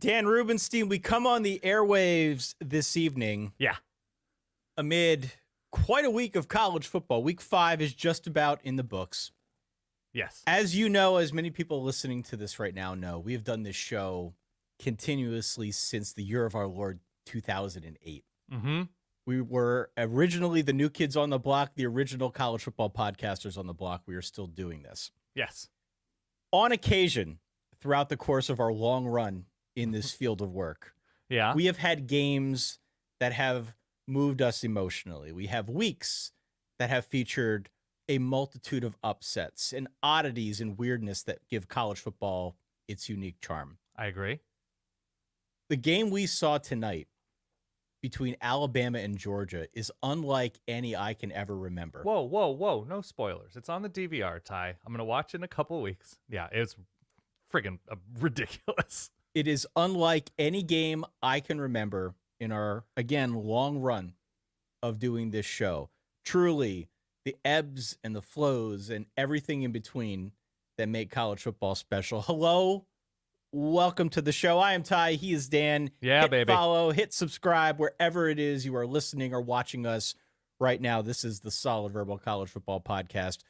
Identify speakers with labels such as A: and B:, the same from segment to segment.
A: Dan Rubenstein, we come on the airwaves this evening.
B: Yeah.
A: Amid quite a week of college football. Week 5 is just about in the books.
B: Yes.
A: As you know, as many people listening to this right now know, we have done this show continuously since the year of our Lord 2008.
B: Mm-hmm.
A: We were originally the new kids on the block, the original college football podcasters on the block. We are still doing this.
B: Yes.
A: On occasion, throughout the course of our long run in this field of work, we have had games that have moved us emotionally. We have weeks that have featured a multitude of upsets and oddities and weirdness that give college football its unique charm.
B: I agree.
A: The game we saw tonight between Alabama and Georgia is unlike any I can ever remember.
B: Whoa. No spoilers. It's on the DVR, Ty. I'm going to watch it in a couple of weeks. Yeah, it's friggin' ridiculous.
A: It is unlike any game I can remember in our, again, long run of doing this show. Truly, the ebbs and the flows and everything in between that make college football special. Hello, welcome to the show. I am Ty. He is Dan.
B: Yeah,
A: hit
B: baby.
A: Follow, hit subscribe wherever it is you are listening or watching us right now. This is the Solid Verbal College Football Podcast.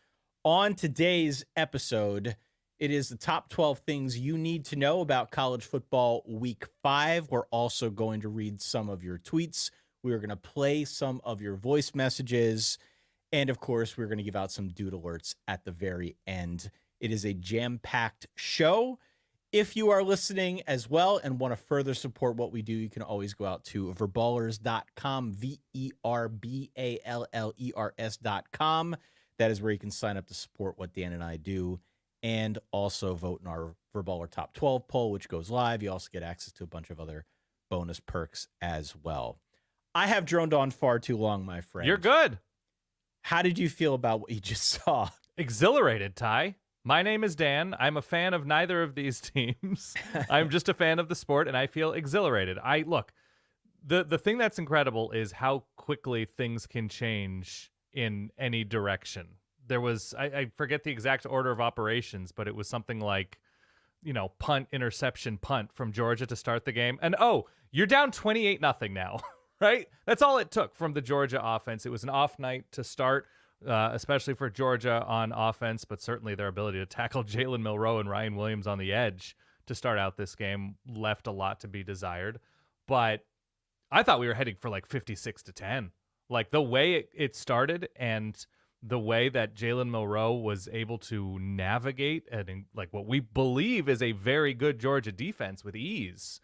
A: On today's episode, it is the top 12 things you need to know about college football week 5. We're also going to read some of your tweets. We are going to play some of your voice messages. And of course, we're going to give out some dude alerts at the very end. It is a jam-packed show. If you are listening as well and want to further support what we do, you can always go out to verballers.com, VERBALLERS.com. That is where you can sign up to support what Dan and I do and also vote in our Verballer Top 12 poll, which goes live. You also get access to a bunch of other bonus perks as well. I have droned on far too long, my friend.
B: You're good.
A: How did you feel about what you just saw?
B: Exhilarated, Ty. My name is Dan. I'm a fan of neither of these teams. I'm just a fan of the sport, and I feel exhilarated. Look, the thing that's incredible is how quickly things can change in any direction. There was, I forget the exact order of operations, but it was something like, punt, interception, punt from Georgia to start the game. And, you're down 28-0 now, right? That's all it took from the Georgia offense. It was an off night to start, especially for Georgia on offense, but certainly their ability to tackle Jalen Milroe and Ryan Williams on the edge to start out this game left a lot to be desired. But I thought we were heading for like 56-10. Like the way it started and the way that Jalen Milroe was able to navigate and like what we believe is a very good Georgia defense with ease,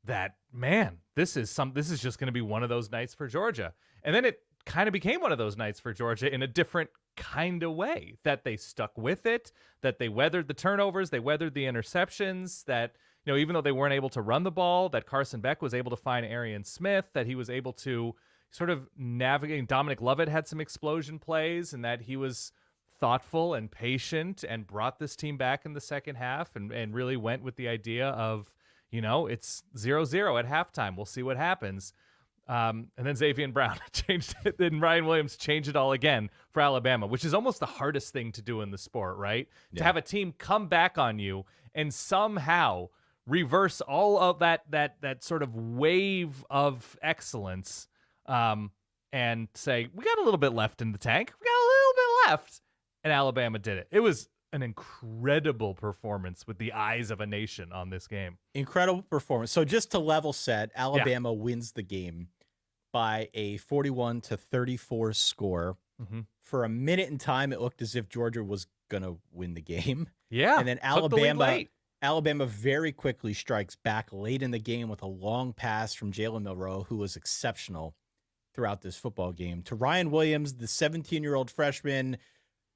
B: that, man, this is just going to be one of those nights for Georgia. And then it kind of became one of those nights for Georgia in a different kind of way, that they stuck with it, that they weathered the turnovers, they weathered the interceptions, that, even though they weren't able to run the ball, that Carson Beck was able to find Arian Smith, that he was able to sort of navigating. Dominic Lovett had some explosion plays, and that he was thoughtful and patient and brought this team back in the second half and really went with the idea of, it's 0-0 at halftime. We'll see what happens. And then Xavier Brown changed it, and Ryan Williams changed it all again for Alabama, which is almost the hardest thing to do in the sport, right? Yeah. To have a team come back on you and somehow reverse all of that sort of wave of excellence. And say, we got a little bit left in the tank. We got a little bit left. And Alabama did it. It was an incredible performance with the eyes of a nation on this game.
A: Incredible performance. So just to level set, Alabama wins the game by a 41-34 score. Mm-hmm. For a minute in time, it looked as if Georgia was going to win the game.
B: Yeah.
A: And then Alabama very quickly strikes back late in the game with a long pass from Jalen Milroe, who was exceptional throughout this football game, to Ryan Williams, the 17-year-old freshman.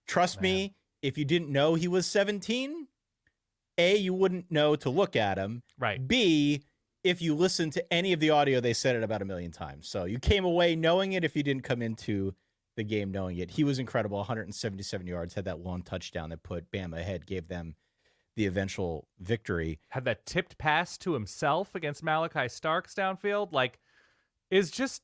A: Trust me, if you didn't know he was 17, A, you wouldn't know to look at him.
B: Right.
A: B, if you listen to any of the audio, they said it about 1 million times. So you came away knowing it if you didn't come into the game knowing it. He was incredible, 177 yards, had that long touchdown that put Bama ahead, gave them the eventual victory.
B: Had that tipped pass to himself against Malachi Starks downfield. Like, is just...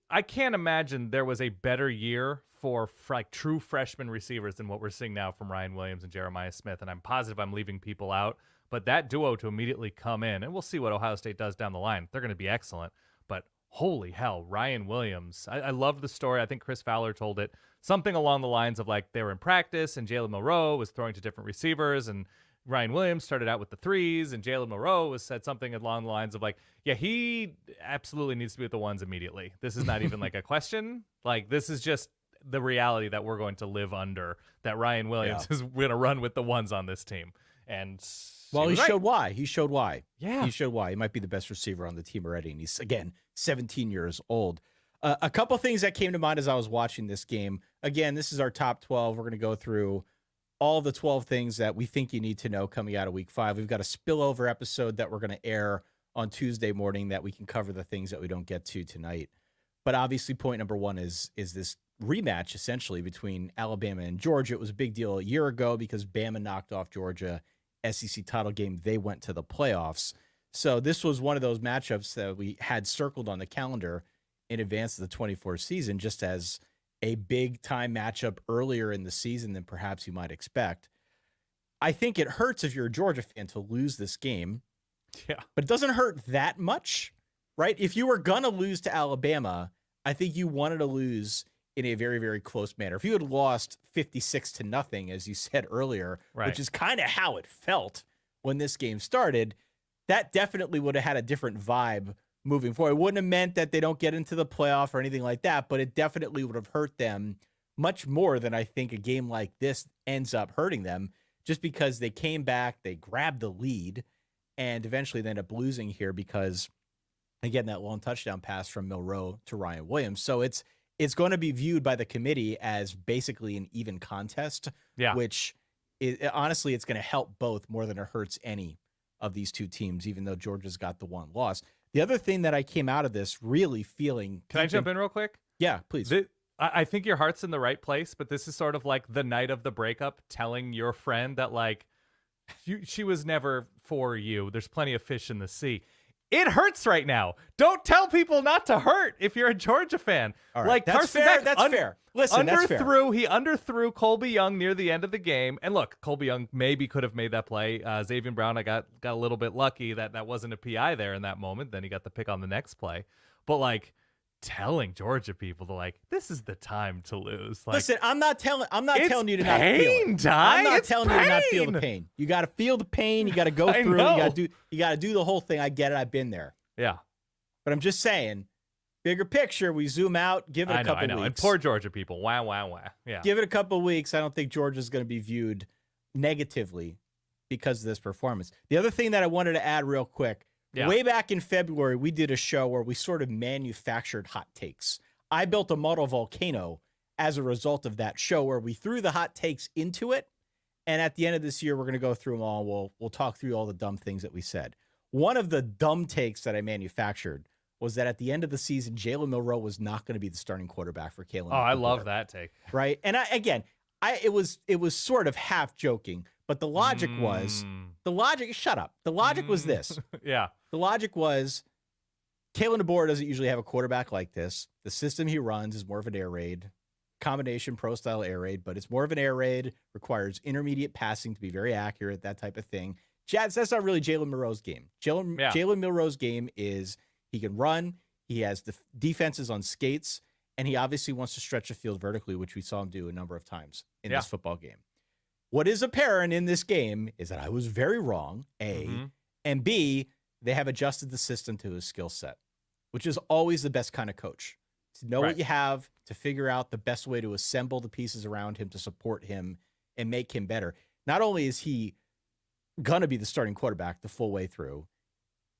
B: I can't imagine there was a better year for true freshman receivers than what we're seeing now from Ryan Williams and Jeremiah Smith. And I'm positive I'm leaving people out, But that duo to immediately come in, and we'll see what Ohio State does down the line. They're going to be excellent. But holy hell, Ryan Williams. I love the story. I think Chris Fowler told it. Something along the lines of like they were in practice and Jalen Milroe was throwing to different receivers and Ryan Williams started out with the threes and Jalen Milroe said something along the lines of like, yeah, he absolutely needs to be with the ones immediately. This is not even like a question. Like this is just the reality that we're going to live under, that Ryan Williams is going to run with the ones on this team. And
A: he showed why. He showed why.
B: Yeah.
A: He showed why. He might be the best receiver on the team already. And he's, again, 17 years old. A couple things that came to mind as I was watching this game. Again, this is our top 12. We're going to go through all the 12 things that we think you need to know coming out of week 5. We've got a spillover episode that we're going to air on Tuesday morning that we can cover the things that we don't get to tonight. But obviously point number 1 is this rematch essentially between Alabama and Georgia. It was a big deal a year ago because Bama knocked off Georgia. SEC title game, they went to the playoffs. So this was one of those matchups that we had circled on the calendar in advance of the 24 season, just as a big time matchup earlier in the season than perhaps you might expect. I think it hurts if you're a Georgia fan to lose this game.
B: Yeah.
A: But it doesn't hurt that much, right? If you were going to lose to Alabama, I think you wanted to lose in a very, very close manner. If you had lost 56-0, as you said earlier, which is kind of how it felt when this game started, that definitely would have had a different vibe moving forward. It wouldn't have meant that they don't get into the playoff or anything like that, but it definitely would have hurt them much more than I think a game like this ends up hurting them, just because they came back, they grabbed the lead, and eventually they end up losing here because, again, that long touchdown pass from Milroe to Ryan Williams. So it's going to be viewed by the committee as basically an even contest, which honestly, it's going to help both more than it hurts any of these two teams, even though Georgia's got the one loss. The other thing that I came out of this really feeling...
B: Can I jump in real quick?
A: Yeah, please.
B: I think your heart's in the right place, but this is sort of like the night of the breakup, telling your friend that like, she was never for you. There's plenty of fish in the sea. It hurts right now. Don't tell people not to hurt if you're a Georgia fan.
A: All right.
B: Like
A: That's
B: Carson
A: fair.
B: Beck
A: That's fair. Listen, that's fair.
B: He underthrew Colby Young near the end of the game. And look, Colby Young maybe could have made that play. Xavier Brown, I got a little bit lucky that wasn't a PI there in that moment. Then he got the pick on the next play. But like telling Georgia people to like, this is the time to lose. Like,
A: listen, I'm not telling you to not feel it.
B: I'm
A: not telling you to not feel the pain. You got to feel the pain. You got to go through it. You got to do the whole thing. I get it. I've been there.
B: Yeah.
A: But I'm just saying, bigger picture, we zoom out, give it a couple weeks.
B: And poor Georgia people. Wow, wow, wow. Yeah.
A: Give it a couple of weeks. I don't think Georgia's going to be viewed negatively because of this performance. The other thing that I wanted to add real quick, way back in February, we did a show where we sort of manufactured hot takes. I built a model volcano as a result of that show where we threw the hot takes into it. And at the end of this year, we're going to go through them all. We'll talk through all the dumb things that we said. One of the dumb takes that I manufactured was that at the end of the season, Jalen Milroe was not going to be the starting quarterback for Kalen.
B: Oh, I love that take.
A: Right. And it was sort of half joking, but the logic was shut up. The logic was this.
B: Yeah.
A: The logic was Kalen DeBoer doesn't usually have a quarterback like this. The system he runs is more of an air raid, combination pro style air raid, but it's more of an air raid, requires intermediate passing to be very accurate, that type of thing. That's not really Jalen Milroe's game. Jalen Milroe's game is he can run, he has the defenses on skates, and he obviously wants to stretch the field vertically, which we saw him do a number of times in this football game. What is apparent in this game is that I was very wrong, A, and B, they have adjusted the system to his skill set, which is always the best kind of coach. To know what you have, to figure out the best way to assemble the pieces around him to support him and make him better. Not only is he going to be the starting quarterback the full way through,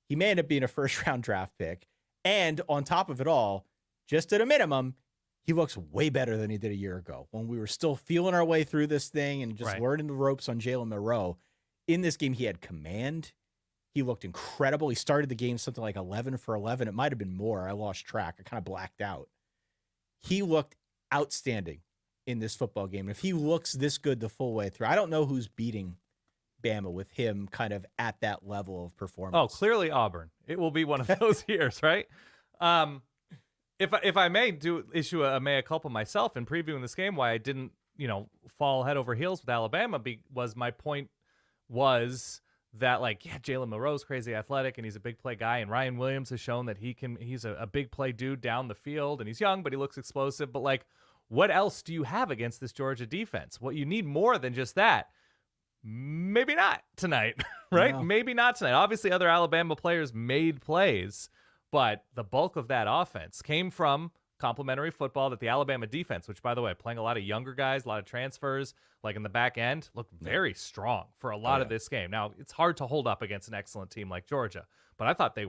A: he may end up being a first-round draft pick. And on top of it all, just at a minimum, he looks way better than he did a year ago when we were still feeling our way through this thing and just learning the ropes on Jalen Milroe. In this game, he had command. He looked incredible. He started the game something like 11 for 11. It might have been more. I lost track. I kind of blacked out. He looked outstanding in this football game. If he looks this good the full way through, I don't know who's beating Bama with him kind of at that level of performance.
B: Oh, clearly Auburn. It will be one of those years, right? If I may issue a mea culpa myself in previewing this game, why I didn't, fall head over heels with Alabama was my point was that like, yeah, Jalen Monroe's crazy athletic and he's a big play guy, and Ryan Williams has shown that he's a big play dude down the field, and he's young, but he looks explosive. But like, what else do you have against this Georgia defense? What you need more than just that. Maybe not tonight, right?
A: No.
B: Maybe not tonight. Obviously, other Alabama players made plays, but the bulk of that offense came from complementary football that the Alabama defense, which, by the way, playing a lot of younger guys, a lot of transfers, like in the back end, looked very strong for a lot of this game. Now, it's hard to hold up against an excellent team like Georgia, but I thought they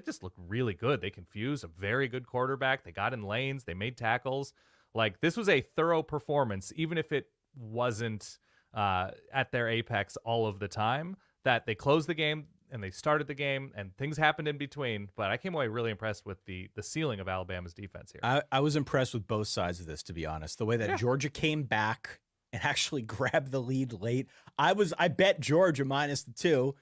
B: just looked really good. They confused a very good quarterback. They got in lanes. They made tackles. Like, this was a thorough performance, even if it wasn't at their apex all of the time, that they closed the game and they started the game and things happened in between. But I came away really impressed with the ceiling of Alabama's defense here.
A: I was impressed with both sides of this, to be honest. The way that Georgia came back and actually grabbed the lead late. I bet Georgia -2,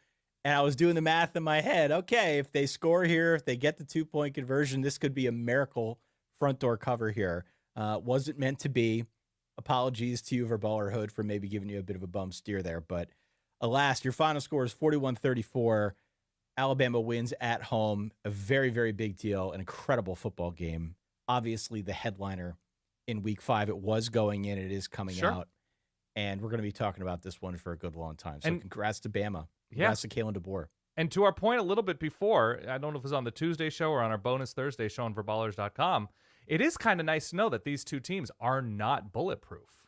A: and I was doing the math in my head. Okay, if they score here, if they get the 2-point conversion, this could be a miracle front door cover here. Wasn't meant to be. Apologies to you, Verballerhood, for maybe giving you a bit of a bum steer there. But alas, your final score is 41-34. Alabama wins at home. A very, very big deal. An incredible football game. Obviously, the headliner in week 5. It was going in. It is coming out. And we're going to be talking about this one for a good long time. So congrats to Bama. Congrats to Kalen DeBoer.
B: And to our point a little bit before, I don't know if it was on the Tuesday show or on our bonus Thursday show on Verballers.com, it is kind of nice to know that these two teams are not bulletproof.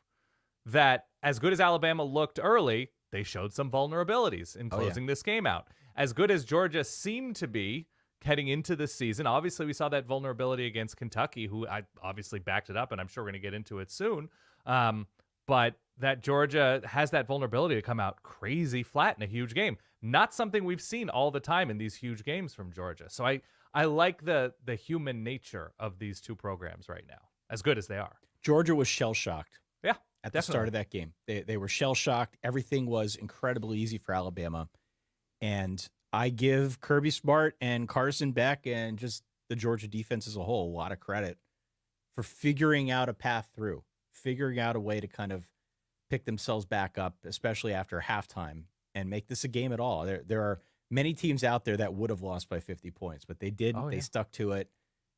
B: That as good as Alabama looked early, they showed some vulnerabilities in closing this game out. As good as Georgia seemed to be heading into this season, obviously we saw that vulnerability against Kentucky, who I obviously backed it up, and I'm sure we're going to get into it soon. But that Georgia has that vulnerability to come out crazy flat in a huge game. Not something we've seen all the time in these huge games from Georgia. So I like the human nature of these two programs right now, as good as they are.
A: Georgia was shell-shocked.
B: Yeah,
A: at the start of that game. They were shell-shocked. Everything was incredibly easy for Alabama. And I give Kirby Smart and Carson Beck and just the Georgia defense as a whole a lot of credit for figuring out a path through, figuring out a way to kind of pick themselves back up, especially after halftime, and make this a game at all. There are many teams out there that would have lost by 50 points, but they didn't. They stuck to it.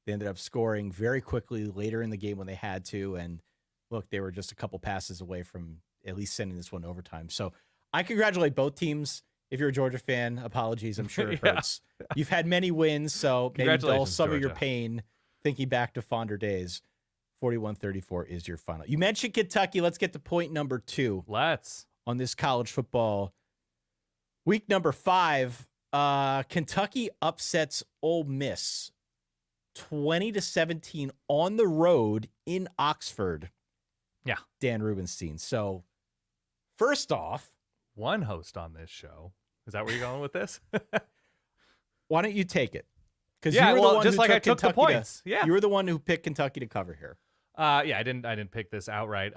A: They ended up scoring very quickly later in the game when they had to. And look, they were just a couple passes away from at least sending this one to overtime. So I congratulate both teams. If you're a Georgia fan, apologies. I'm sure it hurts. You've had many wins, so maybe dull some of your pain thinking back to fonder days. 41-34 is your final. You mentioned Kentucky. Let's get to point number 2.
B: Let's.
A: On this college football week number 5, Kentucky upsets Ole Miss 20-17 on the road in Oxford.
B: Yeah.
A: Dan Rubenstein. So first off,
B: one host on this show. Is that where you're going with this?
A: Why don't you take it? Because
B: you were
A: the one
B: just
A: who
B: like I took
A: Kentucky
B: the points.
A: you were the one who picked Kentucky to cover here.
B: I didn't pick this outright.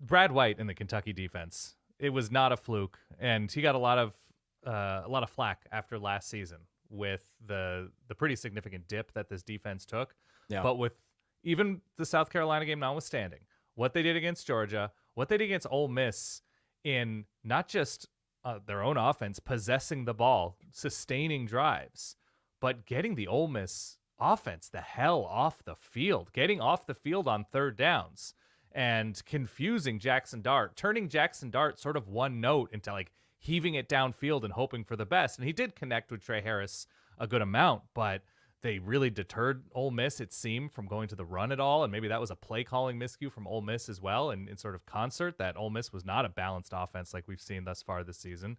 B: Brad White in the Kentucky defense. It was not a fluke, and he got a lot of flack after last season with the pretty significant dip that this defense took. Yeah. But with even the South Carolina game notwithstanding, what they did against Georgia, what they did against Ole Miss in not just their own offense possessing the ball, sustaining drives, but getting the Ole Miss offense the hell off the field, getting off the field on third downs and confusing Jackson Dart, turning Jackson Dart sort of one note into like heaving it downfield and hoping for the best. And he did connect with Trey Harris a good amount, but they really deterred Ole Miss, it seemed, from going to the run at all. And maybe that was a play calling miscue from Ole Miss as well. And in sort of concert, that Ole Miss was not a balanced offense like we've seen thus far this season.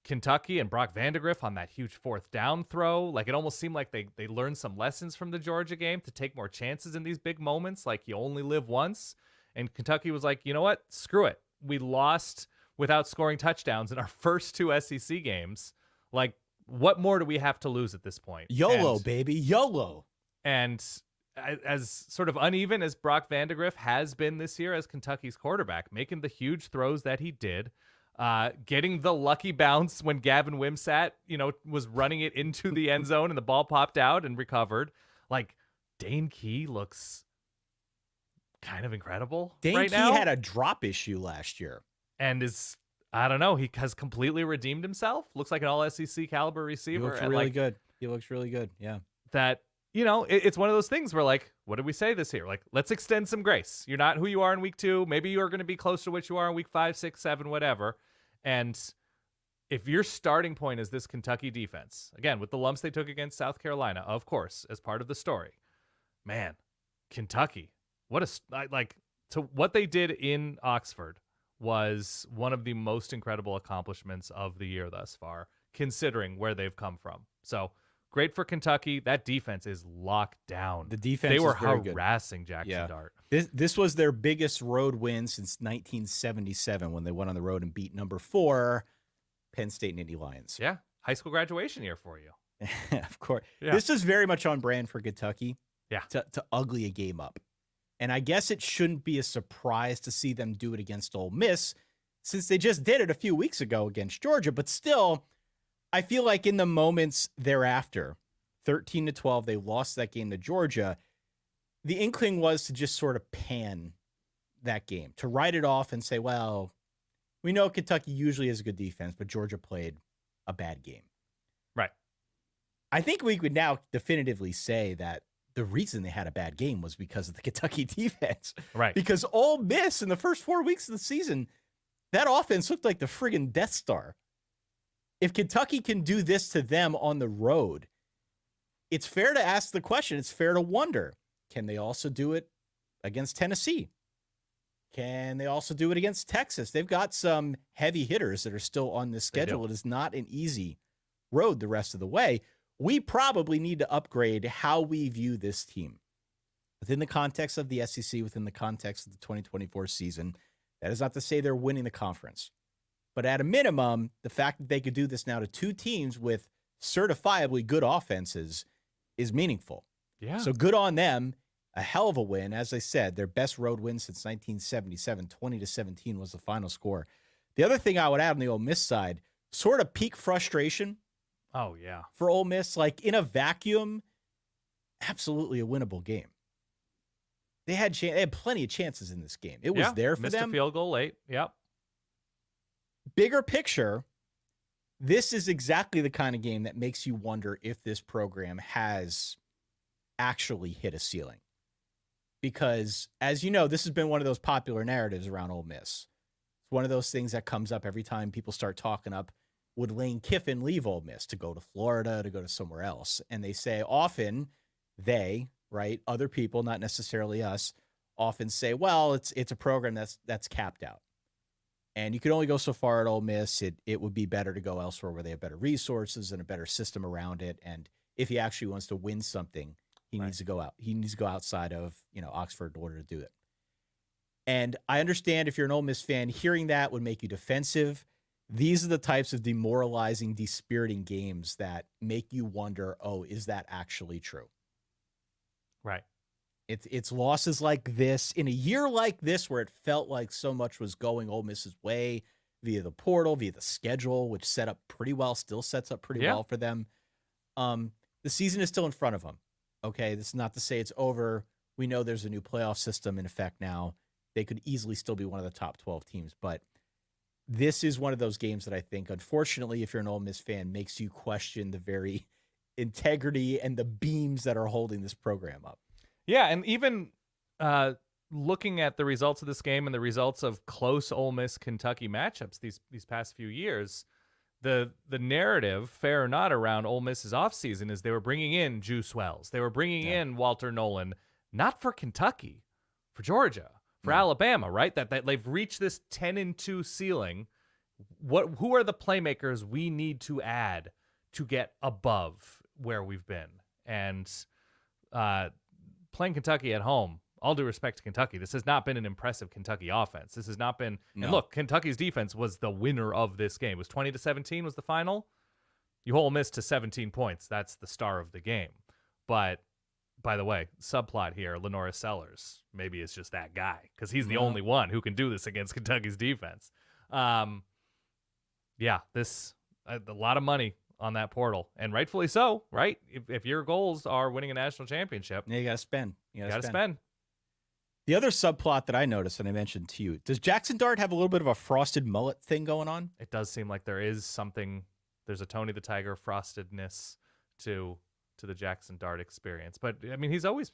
B: Kentucky and Brock Vandagriff on that huge fourth down throw. Like, it almost seemed like they learned some lessons from the Georgia game to take more chances in these big moments. Like, you only live once. And Kentucky was like, you know what? Screw it. We lost without scoring touchdowns in our first 2 SEC games. Like, what more do we have to lose at this point?
A: YOLO, baby. YOLO.
B: And as sort of uneven as Brock Vandagriff has been this year as Kentucky's quarterback, making the huge throws that he did, getting the lucky bounce when Gavin Wimsatt, was running it into the end zone and the ball popped out and recovered. Like, Dane Key looks kind of incredible
A: Dane
B: right
A: Key
B: now.
A: had a drop issue last year.
B: And is I don't know. He has completely redeemed himself. Looks like an all SEC caliber receiver.
A: He looks really good. He looks really good. Yeah.
B: That, it's one of those things where, like, what did we say this year? Like, let's extend some grace. You're not who you are in week 2. Maybe you're going to be close to what you are in week 5, 6, 7, whatever. And if your starting point is this Kentucky defense, again, with the lumps they took against South Carolina, of course, as part of the story, man, Kentucky, to what they did in Oxford was one of the most incredible accomplishments of the year thus far, considering where they've come from. So great for Kentucky. That defense is locked down.
A: The defense
B: they were
A: is very
B: harassing Jackson Dart.
A: This was their biggest road win since 1977 when they went on the road and beat number 4 Penn State Nittany Lions.
B: Yeah, high school graduation year for you.
A: Of course.
B: Yeah.
A: This is very much on brand for Kentucky.
B: Yeah.
A: To ugly a game up. And I guess it shouldn't be a surprise to see them do it against Ole Miss since they just did it a few weeks ago against Georgia. But still, I feel like in the moments thereafter, 13-12, they lost that game to Georgia. The inkling was to just sort of pan that game, to write it off and say, well, we know Kentucky usually has a good defense, but Georgia played a bad game.
B: Right.
A: I think we could now definitively say that the reason they had a bad game was because of the Kentucky defense.
B: Right.
A: Because Ole Miss in the first 4 weeks of the season, that offense looked like the friggin' Death Star. If Kentucky can do this to them on the road, it's fair to ask the question. It's fair to wonder, can they also do it against Tennessee? Can they also do it against Texas? They've got some heavy hitters that are still on this schedule. It is not an easy road the rest of the way. We probably need to upgrade how we view this team within the context of the SEC, within the context of the 2024 season. That is not to say they're winning the conference. But at a minimum, the fact that they could do this now to 2 teams with certifiably good offenses is meaningful.
B: Yeah.
A: So good on them. A hell of a win. As I said, their best road win since 1977. 20-17 was the final score. The other thing I would add on the Ole Miss side, sort of peak frustration.
B: Oh, yeah.
A: For Ole Miss, like in a vacuum, absolutely a winnable game. They had plenty of chances in this game. It was there for
B: missed
A: them.
B: A field goal late. Yep.
A: Bigger picture, this is exactly the kind of game that makes you wonder if this program has actually hit a ceiling. Because, as you know, this has been one of those popular narratives around Ole Miss. It's one of those things that comes up every time people start talking up, would Lane Kiffin leave Ole Miss to go to Florida, to go to somewhere else? And they say often, other people, not necessarily us, often say, well, it's a program that's capped out. And you could only go so far at Ole Miss. It would be better to go elsewhere where they have better resources and a better system around it. And if he actually wants to win something, he needs to go out. He needs to go outside of Oxford in order to do it. And I understand if you're an Ole Miss fan, hearing that would make you defensive. These are the types of demoralizing, dispiriting games that make you wonder, oh, is that actually true?
B: Right.
A: It's losses like this in a year like this where it felt like so much was going Ole Miss's way via the portal, via the schedule, which set up pretty well, still sets up pretty well for them. The season is still in front of them. Okay, this is not to say it's over. We know there's a new playoff system in effect now. They could easily still be one of the top 12 teams, but this is one of those games that I think, unfortunately, if you're an Ole Miss fan, makes you question the very integrity and the beams that are holding this program up.
B: Yeah, and even looking at the results of this game and the results of close Ole Miss Kentucky matchups these past few years, the narrative, fair or not, around Ole Miss's offseason is they were bringing in Juice Wells. They were bringing in Walter Nolan, not for Kentucky, for Georgia, for Alabama, right? That they've reached this 10-2 ceiling. Who are the playmakers we need to add to get above where we've been? And playing Kentucky at home, all due respect to Kentucky, this has not been an impressive Kentucky offense. This has not been. No. And look, Kentucky's defense was the winner of this game. It was 20-17 was the final. You Ole Miss to 17 points. That's the star of the game. But by the way, subplot here, Lenora Sellers maybe is just that guy because he's the only one who can do this against Kentucky's defense. This a lot of money on that portal, and rightfully so, right? If your goals are winning a national championship,
A: you got to spend.
B: You got to spend.
A: The other subplot that I noticed, and I mentioned to you, does Jackson Dart have a little bit of a frosted mullet thing going on?
B: It does seem like there is something. There's a Tony the Tiger frostedness to the Jackson Dart experience. But I mean, he's always,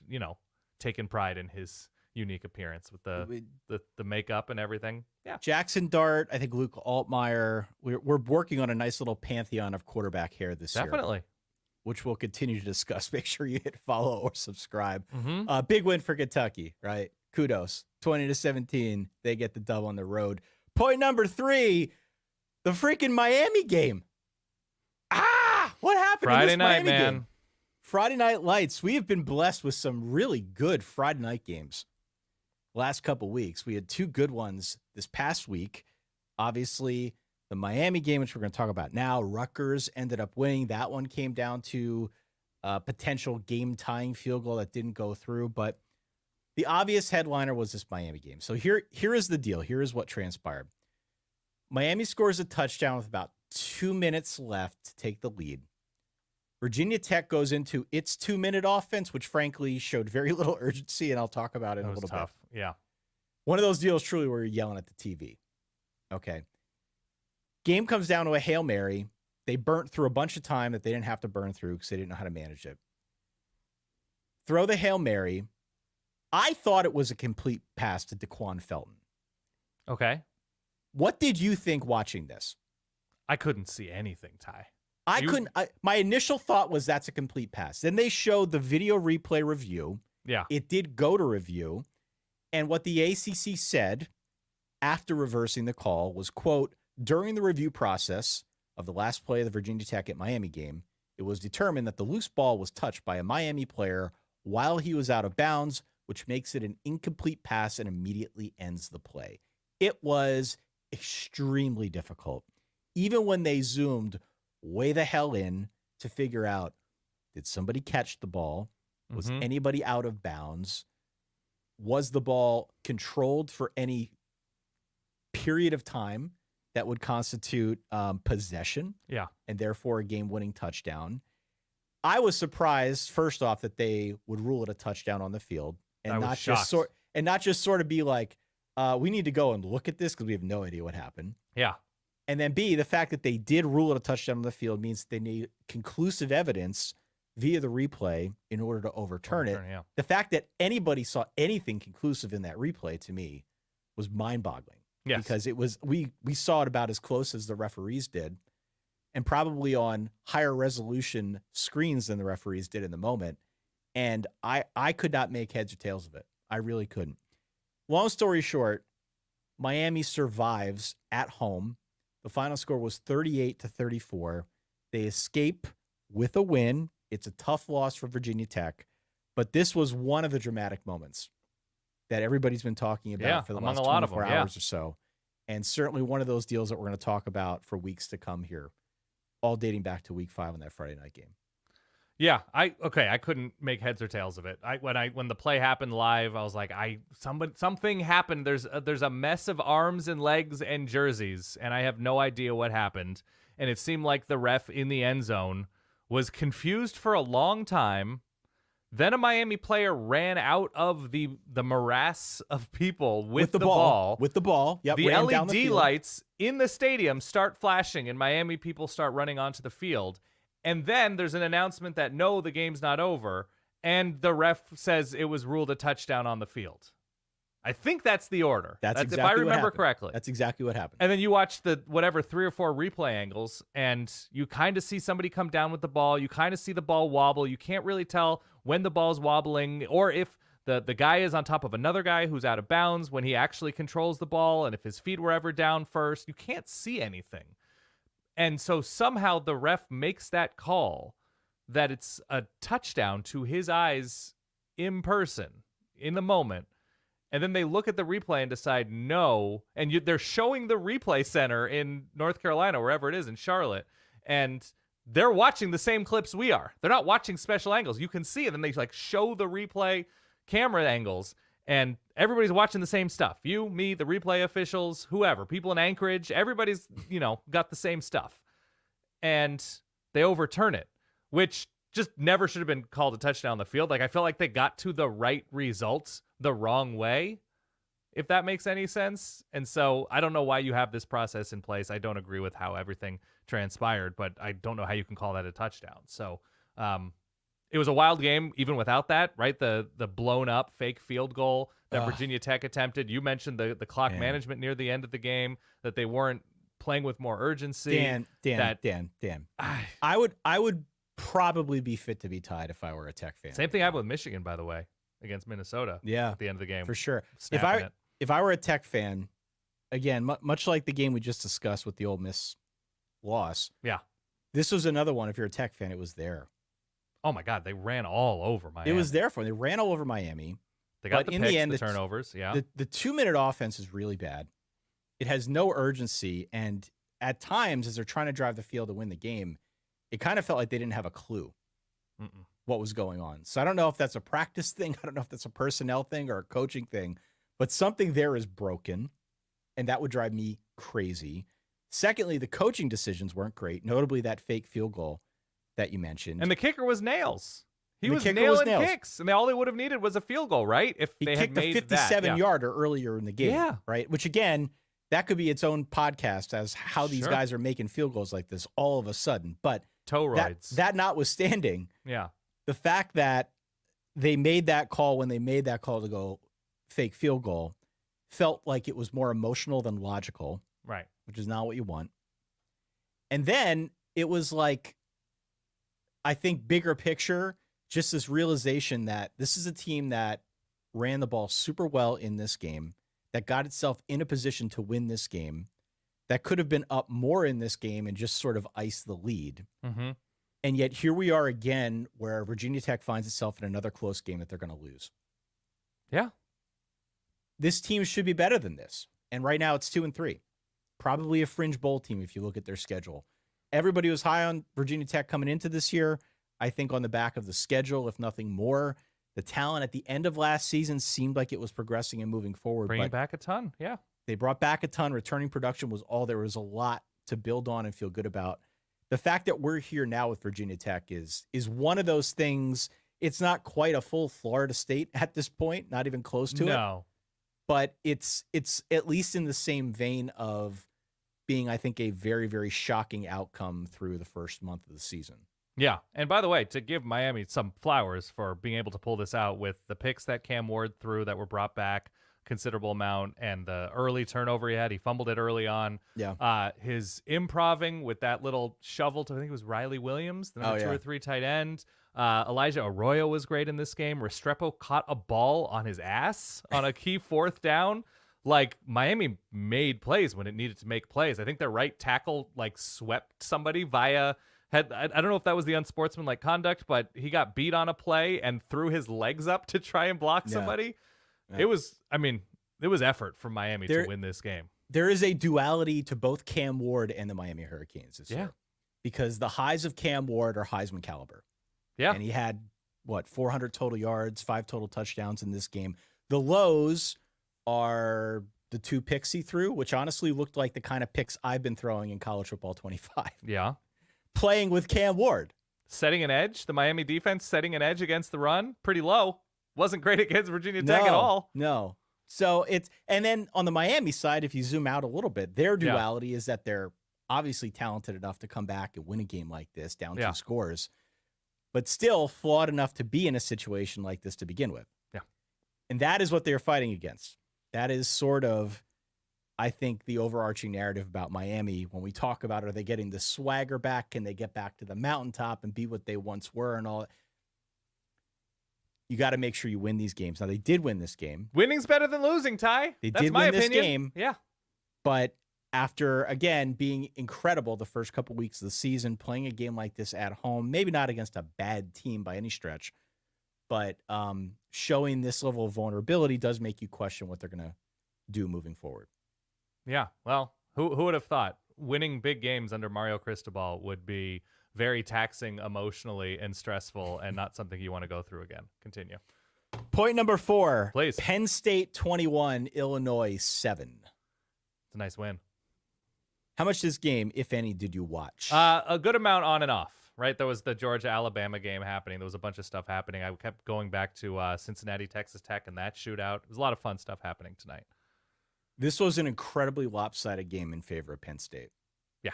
B: taken pride in his unique appearance with the makeup and everything. Yeah.
A: Jackson Dart, I think Luke Altmaier. We're working on a nice little pantheon of quarterback hair this year.
B: Definitely.
A: Which we'll continue to discuss. Make sure you hit follow or subscribe.
B: Mm-hmm.
A: Big win for Kentucky, right? Kudos. 20-17. They get the dub on the road. Point number 3, the freaking Miami game. What happened in this Miami game? Friday Night Lights. We have been blessed with some really good Friday night games last couple weeks. We had 2 good ones this past week. Obviously, the Miami game, which we're going to talk about now, Rutgers ended up winning. That one came down to a potential game-tying field goal that didn't go through. But the obvious headliner was this Miami game. So here is the deal. Here is what transpired. Miami scores a touchdown with about 2 minutes left to take the lead. Virginia Tech goes into its 2-minute offense, which frankly showed very little urgency, and I'll talk about it in a little bit.
B: Yeah.
A: One of those deals truly where you're yelling at the TV. Okay. Game comes down to a Hail Mary. They burnt through a bunch of time that they didn't have to burn through because they didn't know how to manage it. Throw the Hail Mary. I thought it was a complete pass to DeQuan Felton.
B: Okay.
A: What did you think watching this?
B: I couldn't see anything, Ty.
A: My initial thought was that's a complete pass. Then they showed the video replay review.
B: Yeah.
A: It did go to review. And what the ACC said after reversing the call was, quote, during the review process of the last play of the Virginia Tech at Miami game, it was determined that the loose ball was touched by a Miami player while he was out of bounds, which makes it an incomplete pass and immediately ends the play. It was extremely difficult. Even when they zoomed way the hell in to figure out, did somebody catch the ball? Was anybody out of bounds? Was the ball controlled for any period of time that would constitute possession?
B: Yeah.
A: And therefore a game-winning touchdown. I was surprised, first off, that they would rule it a touchdown on the field and not just sort of be like, we need to go and look at this because we have no idea what happened.
B: Yeah.
A: And then B, the fact that they did rule it a touchdown on the field means they need conclusive evidence via the replay in order to overturn it.
B: Yeah.
A: The fact that anybody saw anything conclusive in that replay to me was mind-boggling.
B: Yes.
A: Because it was we saw it about as close as the referees did, and probably on higher resolution screens than the referees did in the moment. And I could not make heads or tails of it. I really couldn't. Long story short, Miami survives at home. The final score was 38-34. They escape with a win. It's a tough loss for Virginia Tech, but this was one of the dramatic moments that everybody's been talking about for the last 24 hours or so. And certainly one of those deals that we're going to talk about for weeks to come here, all dating back to week 5 on that Friday night game.
B: Yeah, I couldn't make heads or tails of it. When the play happened live, I was like, something happened. There's a mess of arms and legs and jerseys, and I have no idea what happened. And it seemed like the ref in the end zone was confused for a long time. Then a Miami player ran out of the morass of people with the ball.
A: With the ball. Yep,
B: the LED lights in the stadium start flashing, and Miami people start running onto the field. And then there's an announcement that, no, the game's not over. And the ref says it was ruled a touchdown on the field. I think that's the order.
A: That's exactly
B: if I remember correctly.
A: That's exactly what happened.
B: And then you watch the 3 or 4 replay angles, and you kind of see somebody come down with the ball. You kind of see the ball wobble. You can't really tell when the ball's wobbling or if the guy is on top of another guy who's out of bounds when he actually controls the ball and if his feet were ever down first. You can't see anything. And so somehow the ref makes that call that it's a touchdown to his eyes in person, in the moment. And then they look at the replay and decide no. And they're showing the replay center in North Carolina, wherever it is, in Charlotte. And they're watching the same clips we are. They're not watching special angles. You can see it. And they show the replay camera angles. And everybody's watching the same stuff. You, me, the replay officials, whoever, people in Anchorage, everybody's, got the same stuff. And they overturn it, which just never should have been called a touchdown on the field. Like, I feel like they got to the right results the wrong way, if that makes any sense. And so I don't know why you have this process in place. I don't agree with how everything transpired, but I don't know how you can call that a touchdown. So it was a wild game even without that, right? The blown up fake field goal that Virginia Tech attempted. You mentioned the clock management near the end of the game, that they weren't playing with more urgency.
A: Dan. I would probably be fit to be tied if I were a Tech fan.
B: Same thing happened with Michigan, by the way, against Minnesota.
A: Yeah,
B: at the end of the game,
A: for sure.
B: Snapping it.
A: If I were a Tech fan, again, much like the game we just discussed with the Ole Miss loss, this was another one. If you're a Tech fan, it was there.
B: Oh my God, they ran all over Miami.
A: It was there for them. They ran all over Miami.
B: They got
A: but
B: the
A: in
B: picks,
A: the end,
B: the turnovers. Yeah,
A: the 2-minute offense is really bad. It has no urgency, and at times, as they're trying to drive the field to win the game, it kind of felt like they didn't have a clue what was going on. So I don't know if that's a practice thing. I don't know if that's a personnel thing or a coaching thing, but something there is broken, and that would drive me crazy. Secondly, the coaching decisions weren't great, notably that fake field goal that you mentioned.
B: And the kicker was Nails. He was nailing kicks, and all they would have needed was a field goal, right? If
A: he
B: they
A: kicked
B: had made
A: a 57-yarder earlier in the game, right? Which, again, that could be its own podcast as how these guys are making field goals like this all of a sudden. But
B: toe roids.
A: That notwithstanding, the fact that they made that call when they made that call to go fake field goal felt like it was more emotional than logical,
B: right?
A: Which is not what you want. And then it was like, I think, bigger picture, just this realization that this is a team that ran the ball super well in this game, that got itself in a position to win this game, that could have been up more in this game and just sort of iced the lead. And yet here we are again, where Virginia Tech finds itself in another close game that they're going to lose.
B: Yeah.
A: This team should be better than this. And right now it's 2-3. Probably a fringe bowl team if you look at their schedule. Everybody was high on Virginia Tech coming into this year. I think on the back of the schedule, if nothing more. The talent at the end of last season seemed like it was progressing and moving forward.
B: Bringing back a ton, yeah.
A: They brought back a ton. Returning production was all. There was a lot to build on and feel good about. The fact that we're here now with Virginia Tech is one of those things. It's not quite a full Florida State at this point, not even close to it.
B: No.
A: But it's at least in the same vein of being, I think, a very, very shocking outcome through the first month of the season.
B: Yeah, and by the way, to give Miami some flowers for being able to pull this out with the picks that Cam Ward threw that were brought back, considerable amount, and the early turnover he had. He fumbled it early on.
A: Yeah.
B: His improving with that little shovel to, I think it was Riley Williams, the number 2 or 3 tight end. Elijah Arroyo was great in this game. Restrepo caught a ball on his ass on a key 4th down. Like, Miami made plays when it needed to make plays. I think their right tackle, like, swept somebody via... I don't know if that was the unsportsmanlike conduct, but he got beat on a play and threw his legs up to try and block somebody. Yeah. It was effort from Miami to win this game.
A: There is a duality to both Cam Ward and the Miami Hurricanes this year. Because the highs of Cam Ward are Heisman caliber.
B: Yeah.
A: And he had, 400 total yards, 5 total touchdowns in this game. The lows are the 2 picks he threw, which honestly looked like the kind of picks I've been throwing in college football 25.
B: Yeah.
A: Playing with Cam Ward.
B: Setting an edge, the Miami defense setting an edge against the run, pretty low. Wasn't great against Virginia Tech at all.
A: No. So and then on the Miami side, if you zoom out a little bit, their duality is that they're obviously talented enough to come back and win a game like this, down 2 scores, but still flawed enough to be in a situation like this to begin with.
B: Yeah.
A: And that is what they're fighting against. That is sort of, I think, the overarching narrative about Miami when we talk about, are they getting the swagger back? Can they get back to the mountaintop and be what they once were and all that? You got to make sure you win these games. Now, they did win this game.
B: Winning's better than losing, Ty.
A: They did win this game.
B: Yeah.
A: But after, again, being incredible the first couple weeks of the season, playing a game like this at home, maybe not against a bad team by any stretch, but showing this level of vulnerability does make you question what they're going to do moving forward.
B: Yeah, well, who would have thought winning big games under Mario Cristobal would be very taxing emotionally and stressful and not something you want to go through again. Continue.
A: Point number 4.
B: Please.
A: Penn State 21, Illinois 7.
B: It's a nice win.
A: How much this game, if any, did you watch?
B: A good amount on and off. right? There was the Georgia-Alabama game happening. There was a bunch of stuff happening. I kept going back to Cincinnati, Texas Tech, and that shootout. It was a lot of fun stuff happening tonight.
A: This was an incredibly lopsided game in favor of Penn State.
B: Yeah.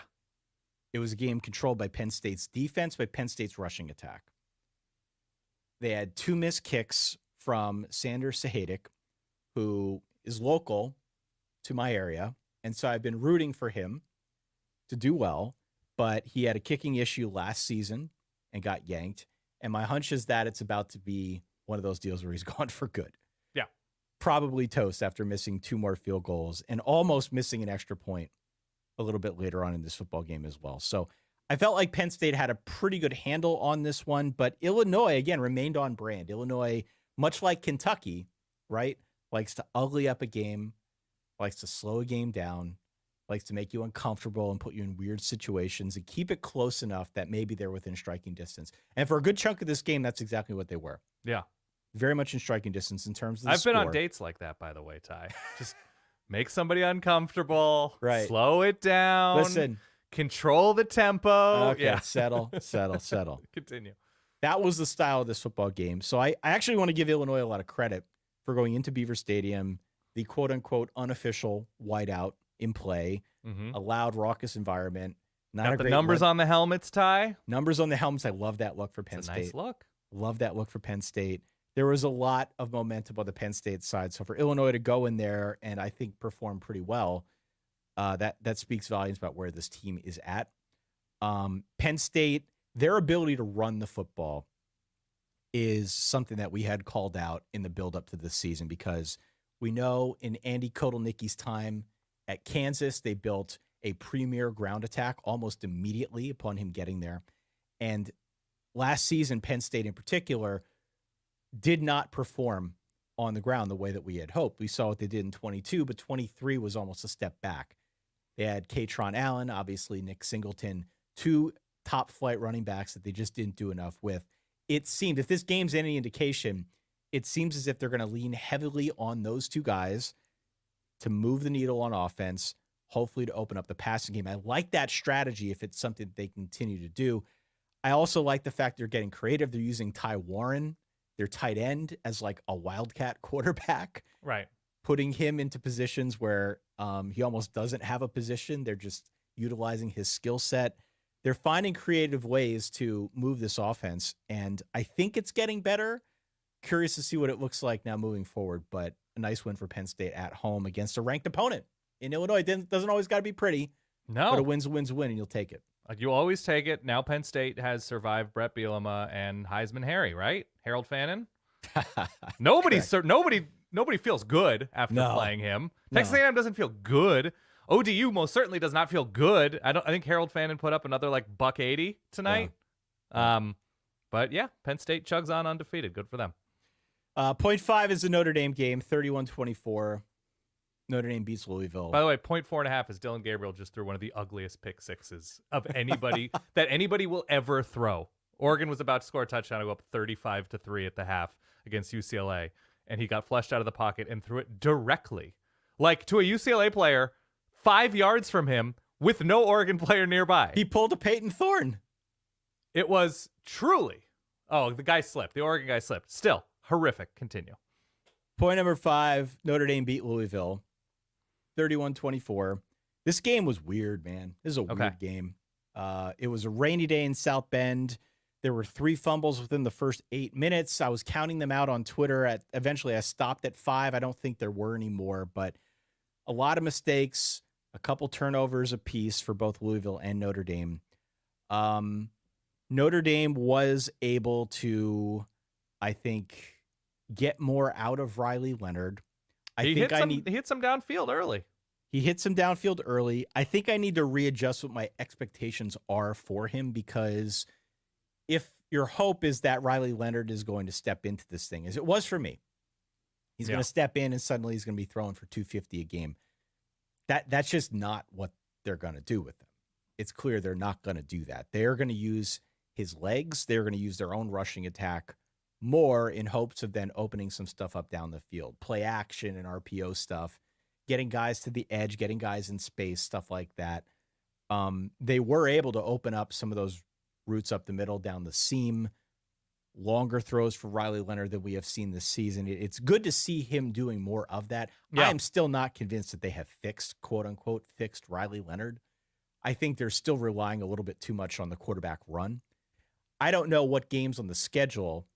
A: It was a game controlled by Penn State's defense, by Penn State's rushing attack. They had 2 missed kicks from Sanders Sahadic, who is local to my area. And so I've been rooting for him to do well, but he had a kicking issue last season and got yanked. And my hunch is that it's about to be one of those deals where he's gone for good.
B: Yeah.
A: Probably toast after missing 2 more field goals and almost missing an extra point a little bit later on in this football game as well. So I felt like Penn State had a pretty good handle on this one, but Illinois, again, remained on brand. Illinois, much like Kentucky, right, likes to ugly up a game, likes to slow a game down, likes to make you uncomfortable and put you in weird situations and keep it close enough that maybe they're within striking distance. And for a good chunk of this game, that's exactly what they were.
B: Yeah.
A: Very much in striking distance in terms of the
B: I've been on
A: score.
B: dates like that, by the way, Ty. Just make somebody uncomfortable.
A: Right.
B: Slow it down.
A: Listen.
B: Control the tempo.
A: Okay,
B: Yeah.
A: Settle.
B: Continue.
A: That was the style of this football game. So I actually want to give Illinois a lot of credit for going into Beaver Stadium, the quote-unquote unofficial whiteout in play, a loud, raucous environment. Not
B: Got
A: a
B: the
A: great
B: numbers
A: look.
B: on the helmets, Ty.
A: Numbers on the helmets. I love that look for Penn
B: It's a
A: State.
B: nice look.
A: Love that look for Penn State. There was a lot of momentum on the Penn State side. So for Illinois to go in there and I think perform pretty well, that speaks volumes about where this team is at. Penn State, their ability to run the football is something that we had called out in the buildup to this season because we know in Andy Kotelnicki's time at Kansas, they built a premier ground attack almost immediately upon him getting there. And last season, Penn State in particular did not perform on the ground the way that we had hoped. We saw what they did in 22, but 23 was almost a step back. They had Katron Allen, obviously Nick Singleton, 2 top flight running backs that they just didn't do enough with. It seemed, if this game's any indication, it seems as if they're going to lean heavily on those 2 guys to move the needle on offense, hopefully to open up the passing game. I like that strategy if it's something that they continue to do. I also like the fact they're getting creative. They're using Ty Warren, their tight end, as like a wildcat quarterback.
B: Right.
A: Putting him into positions where he almost doesn't have a position. They're just utilizing his skill set. They're finding creative ways to move this offense, and I think it's getting better. Curious to see what it looks like now moving forward, but a nice win for Penn State at home against a ranked opponent in Illinois. It doesn't always got to be pretty.
B: No.
A: But a win's a win, and you'll take it.
B: You always take it. Now Penn State has survived Brett Bielema and Heisman Harry, right? Harold Fannin. Nobody feels good after playing him. Texas A&M doesn't feel good. ODU most certainly does not feel good. I think Harold Fannin put up another like $180 tonight.
A: Yeah.
B: But yeah, Penn State chugs on undefeated. Good for them.
A: 0.5 is the Notre Dame game, 31-24. Notre Dame beats Louisville.
B: By the way, 0.4.5 is Dylan Gabriel just threw one of the ugliest pick sixes of anybody that anybody will ever throw. Oregon was about to score a touchdown to go up 35-3 at the half against UCLA, and he got flushed out of the pocket and threw it directly, like to a UCLA player 5 yards from him with no Oregon player nearby.
A: He pulled a Peyton Thorne.
B: It was truly, the guy slipped. The Oregon guy slipped. Still, horrific. Continue.
A: Point number 5, Notre Dame beat Louisville, 31-24. This game was weird, man. This is a weird game. It was a rainy day in South Bend. There were 3 fumbles within the first 8 minutes. I was counting them out on Twitter. Eventually, I stopped at 5. I don't think there were any more, but a lot of mistakes, a couple turnovers apiece for both Louisville and Notre Dame. Notre Dame was able to, I think, get more out of Riley Leonard.
B: He hit some downfield early.
A: He hit some downfield early. I think I need to readjust what my expectations are for him, because if your hope is that Riley Leonard is going to step into this thing, as it was for me, he's going to step in and suddenly he's going to be throwing for 250 a game. That's just not what they're going to do with him. It's clear they're not going to do that. They're going to use his legs. They're going to use their own rushing attack more in hopes of then opening some stuff up down the field, play action and RPO stuff, getting guys to the edge, getting guys in space, stuff like that. They were able to open up some of those routes up the middle, down the seam, longer throws for Riley Leonard than we have seen this season. It's good to see him doing more of that.
B: Yeah.
A: I am still not convinced that they have fixed, quote unquote, fixed Riley Leonard. I think they're still relying a little bit too much on the quarterback run. I don't know what games on the schedule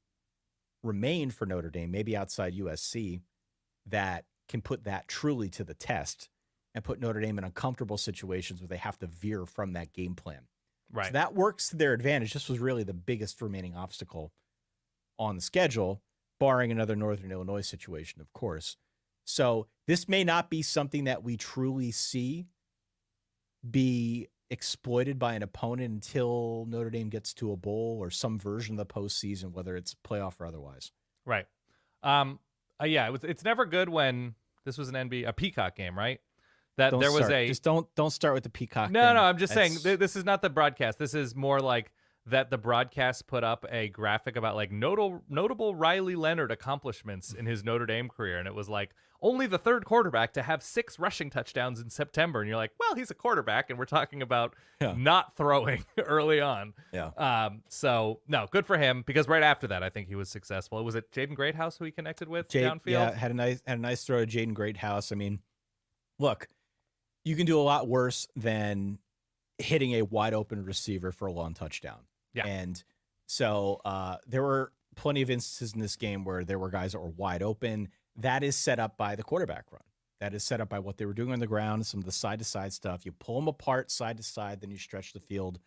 A: remain for Notre Dame, maybe outside USC, that can put that truly to the test and put Notre Dame in uncomfortable situations where they have to veer from that game plan.
B: Right.
A: So that works to their advantage. This was really the biggest remaining obstacle on the schedule, barring another Northern Illinois situation, of course. So this may not be something that we truly see be exploited by an opponent until Notre Dame gets to a bowl or some version of the postseason, whether it's playoff or otherwise.
B: Right. Yeah, it's never good when this was a Peacock game, right? That
A: Don't
B: there was
A: start. Just don't start with the Peacock.
B: No,
A: thing.
B: no, I'm just
A: That's-
B: saying this is not the broadcast. This is more like that the broadcast put up a graphic about like notable Riley Leonard accomplishments in his Notre Dame career, and it was like only the third quarterback to have 6 rushing touchdowns in September, and you're like, well, he's a quarterback, and we're talking about not throwing early on.
A: Yeah.
B: So no, good for him, because right after that, I think he was successful. Was it Jaden Greathouse who he connected with downfield?
A: Yeah, had a nice throw to Jaden Greathouse. I mean, look, you can do a lot worse than hitting a wide open receiver for a long touchdown.
B: Yeah.
A: And so there were plenty of instances in this game where there were guys that were wide open. That is set up by the quarterback run. That is set up by what they were doing on the ground, some of the side-to-side stuff. You pull them apart side to side, then you stretch the field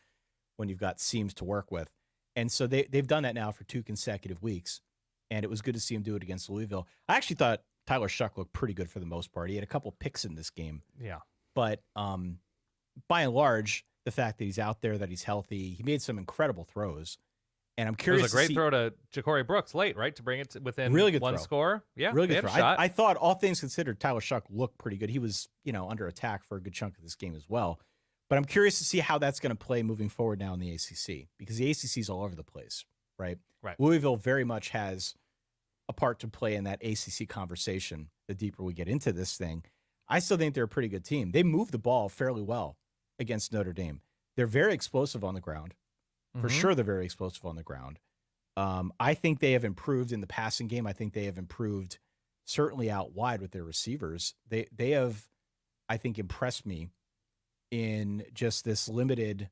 A: when you've got seams to work with. And so they've done that now for 2 consecutive weeks, and it was good to see him do it against Louisville. I actually thought Tyler Shuck looked pretty good for the most part. He had a couple picks in this game.
B: Yeah.
A: But by and large, the fact that he's out there, that he's healthy, he made some incredible throws. And I'm curious.
B: It was a great throw to Ja'Cory Brooks late, right, to bring it within
A: really good
B: one
A: throw.
B: score. Yeah,
A: really good throw.
B: Shot.
A: I thought, all things considered, Tyler Shuck looked pretty good. He was, under attack for a good chunk of this game as well. But I'm curious to see how that's going to play moving forward now in the ACC, because the ACC is all over the place, right?
B: Right.
A: Louisville very much has a part to play in that ACC conversation. The deeper we get into this thing, I still think they're a pretty good team. They move the ball fairly well against Notre Dame. They're very explosive on the ground. For sure, they're very explosive on the ground. I think they have improved in the passing game. I think they have improved certainly out wide with their receivers. They have, I think, impressed me in just this limited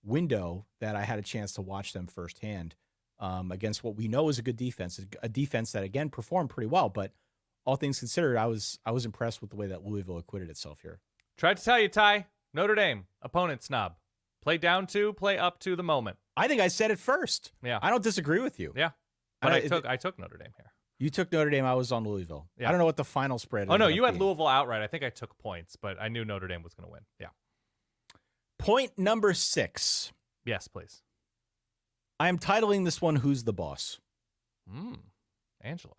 A: window that I had a chance to watch them firsthand against what we know is a good defense, a defense that, again, performed pretty well. But all things considered, I was impressed with the way that Louisville acquitted itself here.
B: Tried to tell you, Ty, Notre Dame, opponent snob. Play down to, play up to the moment.
A: I think I said it first.
B: Yeah.
A: I don't disagree with you.
B: Yeah. But I took Notre Dame here.
A: You took Notre Dame. I was on Louisville.
B: Yeah.
A: I don't know what the final spread is.
B: Oh, no, you had Louisville outright. I think I took points, but I knew Notre Dame was going to win. Yeah.
A: Point number 6.
B: Yes, please.
A: I am titling this one, Who's the Boss?
B: Angela.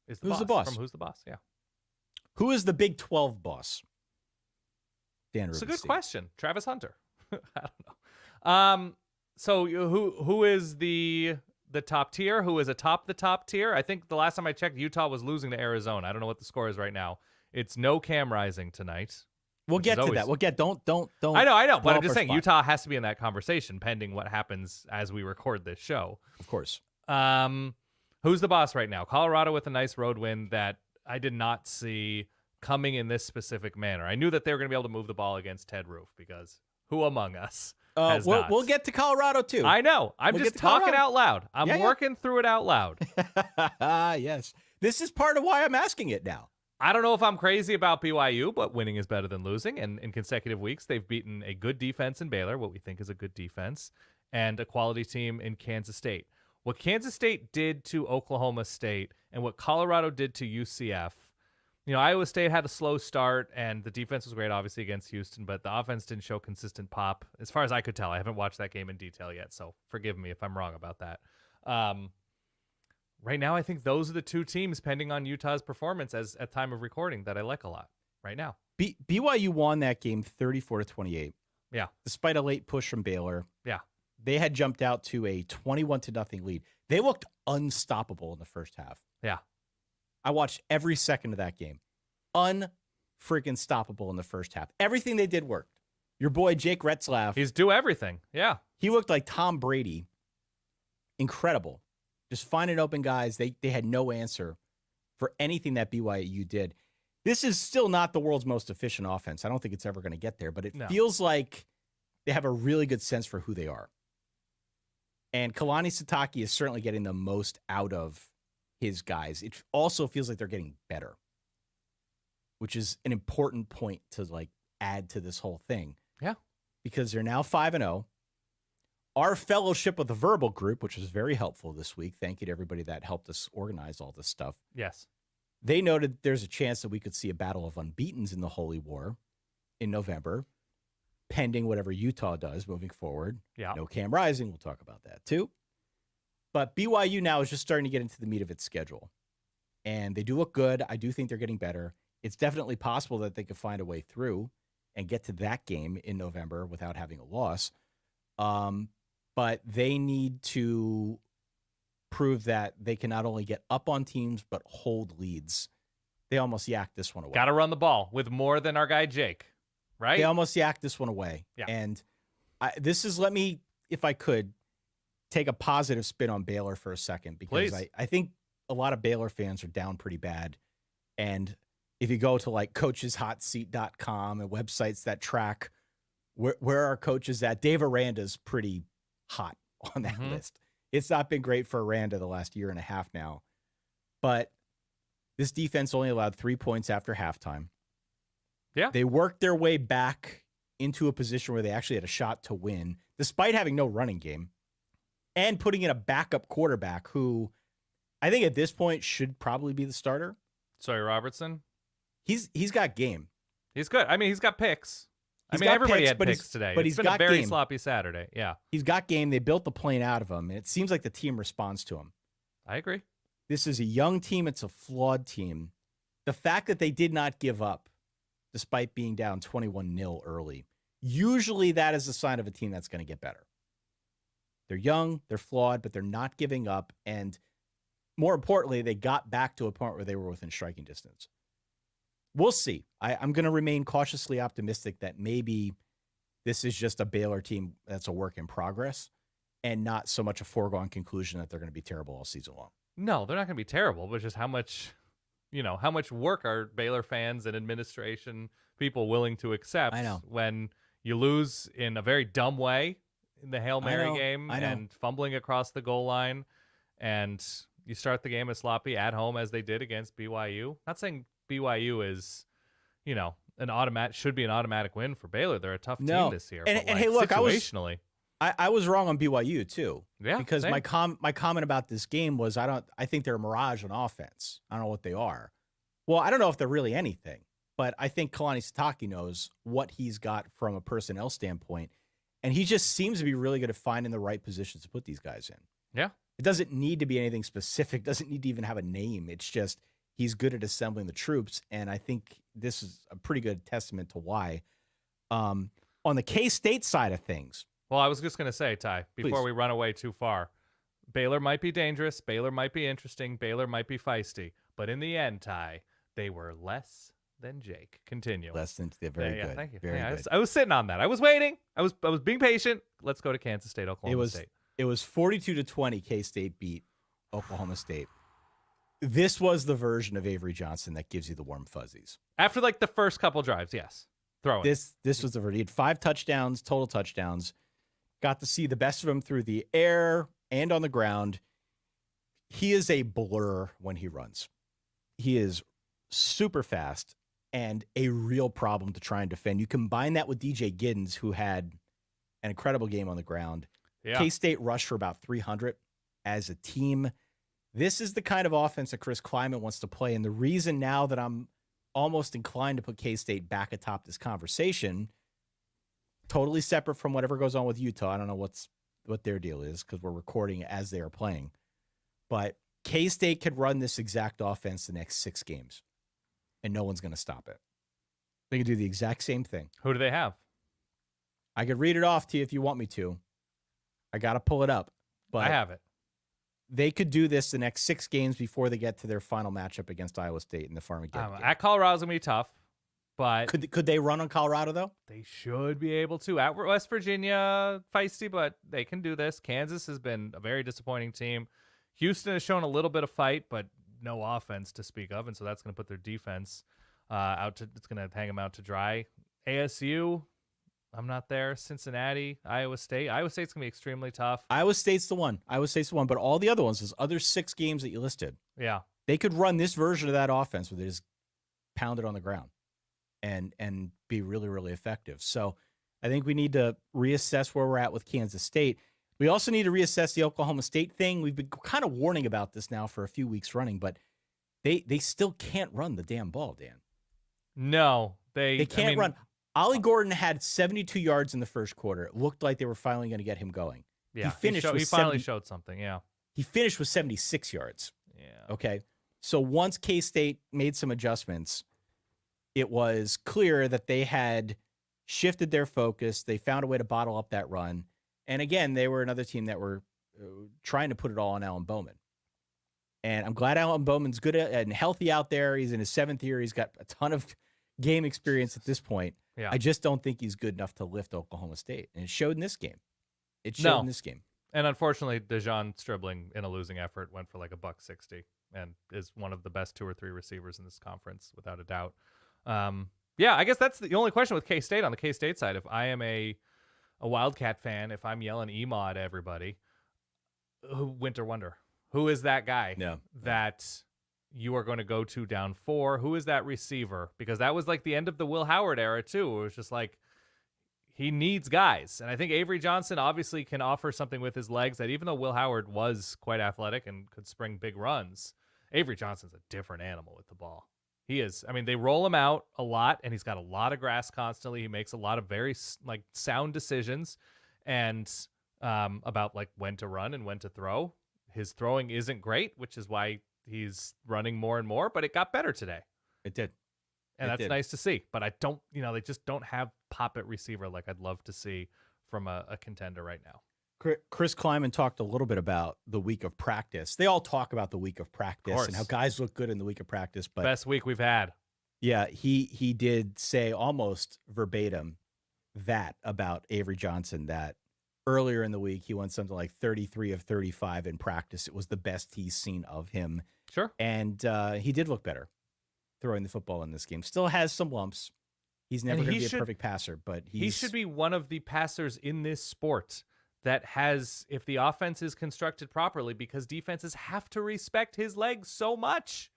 B: Is
A: Who's the boss?
B: From Who's the Boss? Yeah.
A: Who is the Big 12 boss? Dan
B: It's a good
A: Rubenstein.
B: question. Travis Hunter. I don't know. So who is the top tier? Who is atop the top tier? I think the last time I checked, Utah was losing to Arizona. I don't know what the score is right now. It's no Cam Rising tonight.
A: We'll get to that. We'll get. Don't.
B: I know.
A: blow
B: But I'm
A: up
B: just
A: our
B: saying
A: spot.
B: Utah has to be in that conversation, pending what happens as we record this show.
A: Of course.
B: Who's the boss right now? Colorado with a nice road win that I did not see coming in this specific manner. I knew that they were going to be able to move the ball against Ted Roof, because who among us has not?
A: We'll get to Colorado too.
B: I know. I'm
A: We'll
B: just
A: get to
B: talking
A: Colorado.
B: out loud. I'm working through it out loud.
A: Yes. This is part of why I'm asking it now.
B: I don't know if I'm crazy about BYU, but winning is better than losing. And in consecutive weeks, they've beaten a good defense in Baylor, what we think is a good defense, and a quality team in Kansas State. What Kansas State did to Oklahoma State and what Colorado did to UCF, Iowa State had a slow start, and the defense was great, obviously, against Houston, but the offense didn't show consistent pop, as far as I could tell. I haven't watched that game in detail yet, so forgive me if I'm wrong about that. Right now, I think those are the two teams, pending on Utah's performance at time of recording, that I like a lot right now.
A: BYU won that game 34-28.
B: Yeah.
A: Despite a late push from Baylor.
B: Yeah.
A: They had jumped out to a 21-0 lead. They looked unstoppable in the first half.
B: Yeah.
A: I watched every second of that game. Unfreaking stoppable in the first half. Everything they did worked. Your boy Jake Retzlaff.
B: He's do everything. Yeah.
A: He looked like Tom Brady. Incredible. Just finding open guys. They had no answer for anything that BYU did. This is still not the world's most efficient offense. I don't think it's ever going to get there, but it feels like they have a really good sense for who they are. And Kalani Sitake is certainly getting the most out of his guys. It also feels like they're getting better, which is an important point to like add to this whole thing.
B: Yeah.
A: Because they're now 5-0. Our fellowship of the Verbal group, which was very helpful this week. Thank you to everybody that helped us organize all this stuff.
B: Yes.
A: They noted there's a chance that we could see a battle of unbeatens in the Holy War in November, pending whatever Utah does moving forward.
B: Yeah.
A: No Cam Rising. We'll talk about that too. But BYU now is just starting to get into the meat of its schedule. And they do look good. I do think they're getting better. It's definitely possible that they could find a way through and get to that game in November without having a loss. But they need to prove that they can not only get up on teams, but hold leads. They almost yacked this one away.
B: Got to run the ball with more than our guy Jake, right?
A: They almost yacked this one away.
B: Yeah.
A: And let me, if I could, take a positive spin on Baylor for a second, because I think a lot of Baylor fans are down pretty bad. And if you go to like coacheshotseat.com and websites that track where our coaches at, Dave Aranda's pretty hot on that list. It's not been great for Aranda the last year and a half now, but this defense only allowed 3 points after halftime.
B: Yeah.
A: They worked their way back into a position where they actually had a shot to win, despite having no running game and putting in a backup quarterback who I think at this point should probably be the starter.
B: Sorry, Robertson.
A: He's got game.
B: He's good. I mean, he's got picks. Everybody had picks today.
A: But
B: it's been a very sloppy Saturday. Yeah.
A: He's got game. They built the plane out of him, and it seems like the team responds to him.
B: I agree.
A: This is a young team. It's a flawed team. The fact that they did not give up, despite being down 21-0 early, usually that is a sign of a team that's going to get better. They're young, they're flawed, but they're not giving up. And more importantly, they got back to a point where they were within striking distance. We'll see. I'm going to remain cautiously optimistic that maybe this is just a Baylor team that's a work in progress and not so much a foregone conclusion that they're going to be terrible all season long.
B: No, they're not going to be terrible, but just how much work are Baylor fans and administration people willing to accept when you lose in a very dumb way in the Hail Mary game and fumbling across the goal line, and you start the game as sloppy at home as they did against BYU. Not saying BYU is, should be an automatic win for Baylor. They're a tough team this year.
A: And hey, look,
B: situationally,
A: I was wrong on BYU too.
B: Yeah,
A: because
B: same.
A: my comment about this game was I think they're a mirage on offense. I don't know what they are. Well, I don't know if they're really anything, but I think Kalani Sitake knows what he's got from a personnel standpoint, and he just seems to be really good at finding the right positions to put these guys in.
B: Yeah,
A: it doesn't need to be anything specific. Doesn't need to even have a name. It's just he's good at assembling the troops, and I think this is a pretty good testament to why. On the K-State side of things.
B: Well, I was just going to say, Ty, before
A: Please.
B: we run away too far, Baylor might be dangerous, Baylor might be interesting, Baylor might be feisty, but in the end, Ty, they were less than Jake. Continue.
A: Less than very good.
B: Thank you.
A: Very good.
B: I was sitting on that. I was waiting. I was being patient. Let's go to Kansas State, Oklahoma State.
A: It was 42-20. K-State beat Oklahoma State. This was the version of Avery Johnson that gives you the warm fuzzies.
B: After like the first couple drives, yes.
A: This was the version. He had 5 touchdowns, total touchdowns. Got to see the best of him through the air and on the ground. He is a blur when he runs. He is super fast and a real problem to try and defend. You combine that with DJ Giddens, who had an incredible game on the ground.
B: Yeah.
A: K-State rushed for about 300 as a team. This is the kind of offense that Chris Kleiman wants to play. And the reason now that I'm almost inclined to put K-State back atop this conversation, totally separate from whatever goes on with Utah. I don't know what their deal is because we're recording as they are playing. But K-State could run this exact offense the next 6 games, and no one's going to stop it. They could do the exact same thing.
B: Who do they have?
A: I could read it off to you if you want me to. I got to pull it up. But
B: I have it.
A: They could do this the next 6 games before they get to their final matchup against Iowa State in the Farmageddon game.
B: At Colorado's going to be tough. But
A: Could they run on Colorado, though?
B: they should be able to. At West Virginia, feisty, but they can do this. Kansas has been a very disappointing team. Houston has shown a little bit of fight, but no offense to speak of, and so that's going to put their defense it's going to hang them out to dry. ASU, I'm not there. Cincinnati, Iowa State. Iowa State's going to be extremely tough.
A: Iowa State's the one. But all the other ones, those other 6 games that you listed,
B: Yeah.
A: they could run this version of that offense where they just pound it on the ground and be really, really effective. So I think we need to reassess where we're at with Kansas State. We also need to reassess the Oklahoma State thing. We've been kind of warning about this now for a few weeks running, but they still can't run the damn ball, Dan.
B: No,
A: they can't run. Ollie Gordon had 72 yards in the first quarter. It looked like they were finally going to get him going.
B: Yeah,
A: he
B: finally showed something. Yeah,
A: he finished with 76 yards.
B: Yeah.
A: Okay. So once K-State made some adjustments, it was clear that they had shifted their focus. They found a way to bottle up that run. And again, they were another team that were trying to put it all on Alan Bowman. And I'm glad Alan Bowman's good and healthy out there. He's in his 7th year. He's got a ton of game experience at this point.
B: Yeah.
A: I just don't think he's good enough to lift Oklahoma State. And it showed in this game. In this game.
B: And unfortunately, DeJon Stribling in a losing effort went for like $160 and is one of the best 2 or 3 receivers in this conference, without a doubt. Yeah, I guess that's the only question with K-State on the K-State side. If I am a Wildcat fan, if I'm yelling EMAW at everybody, Winter Wonder, who is that guy that you are going to go to down 4? Who is that receiver? Because that was like the end of the Will Howard era too. It was just like, he needs guys. And I think Avery Johnson obviously can offer something with his legs that even though Will Howard was quite athletic and could spring big runs, Avery Johnson's a different animal with the ball. He is. I mean, they roll him out a lot, and he's got a lot of grass constantly. He makes a lot of very sound decisions and about like when to run and when to throw. His throwing isn't great, which is why he's running more and more, but it got better today.
A: It did.
B: And that's nice to see. But I don't, they just don't have pop at receiver like I'd love to see from a contender right now.
A: Chris Kleiman talked a little bit about the week of practice. They all talk about the week of practice and how guys look good in the week of practice. But
B: best week we've had.
A: Yeah, he did say almost verbatim that about Avery Johnson, that earlier in the week he went something like 33 of 35 in practice. It was the best he's seen of him.
B: Sure.
A: And he did look better throwing the football in this game. Still has some lumps. He's never going to be a perfect passer, but he
B: should be one of the passers in this sport that has, if the offense is constructed properly, because defenses have to respect his legs so much.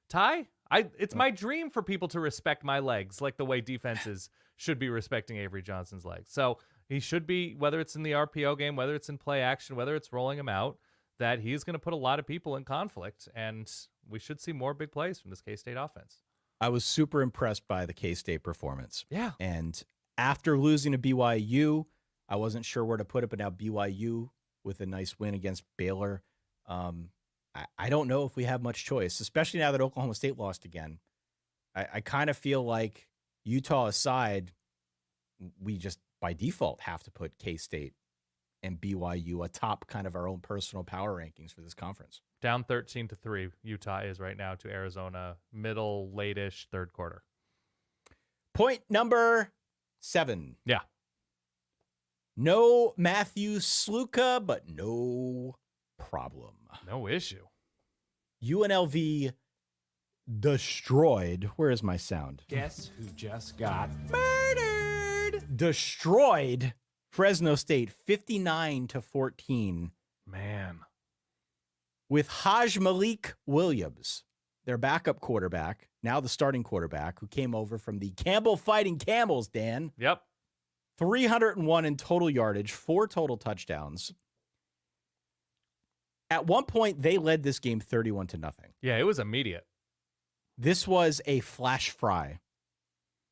B: Ty, it's my dream for people to respect my legs like the way defenses should be respecting Avery Johnson's legs. So he should be, whether it's in the RPO game, whether it's in play action, whether it's rolling him out, that he's going to put a lot of people in conflict, and we should see more big plays from this K-State offense.
A: I was super impressed by the K-State performance.
B: Yeah.
A: And after losing to BYU, I wasn't sure where to put it, but now BYU with a nice win against Baylor. I don't know if we have much choice, especially now that Oklahoma State lost again. I kind of feel like, Utah aside, we just by default have to put K-State and BYU atop kind of our own personal power rankings for this conference.
B: Down 13-3, Utah is right now to Arizona, middle, late-ish, third quarter.
A: Point number 7.
B: Yeah.
A: No Matthew Sluka, but no problem.
B: No issue.
A: UNLV destroyed. Where is my sound?
C: Guess who just got murdered?
A: Destroyed Fresno State 59-14.
B: Man.
A: With Haj Malik Williams, their backup quarterback, now the starting quarterback, who came over from the Campbell Fighting Camels, Dan.
B: Yep.
A: 301 in total yardage, 4 total touchdowns. At one point, they led this game 31-0.
B: Yeah, it was immediate.
A: This was a flash fry,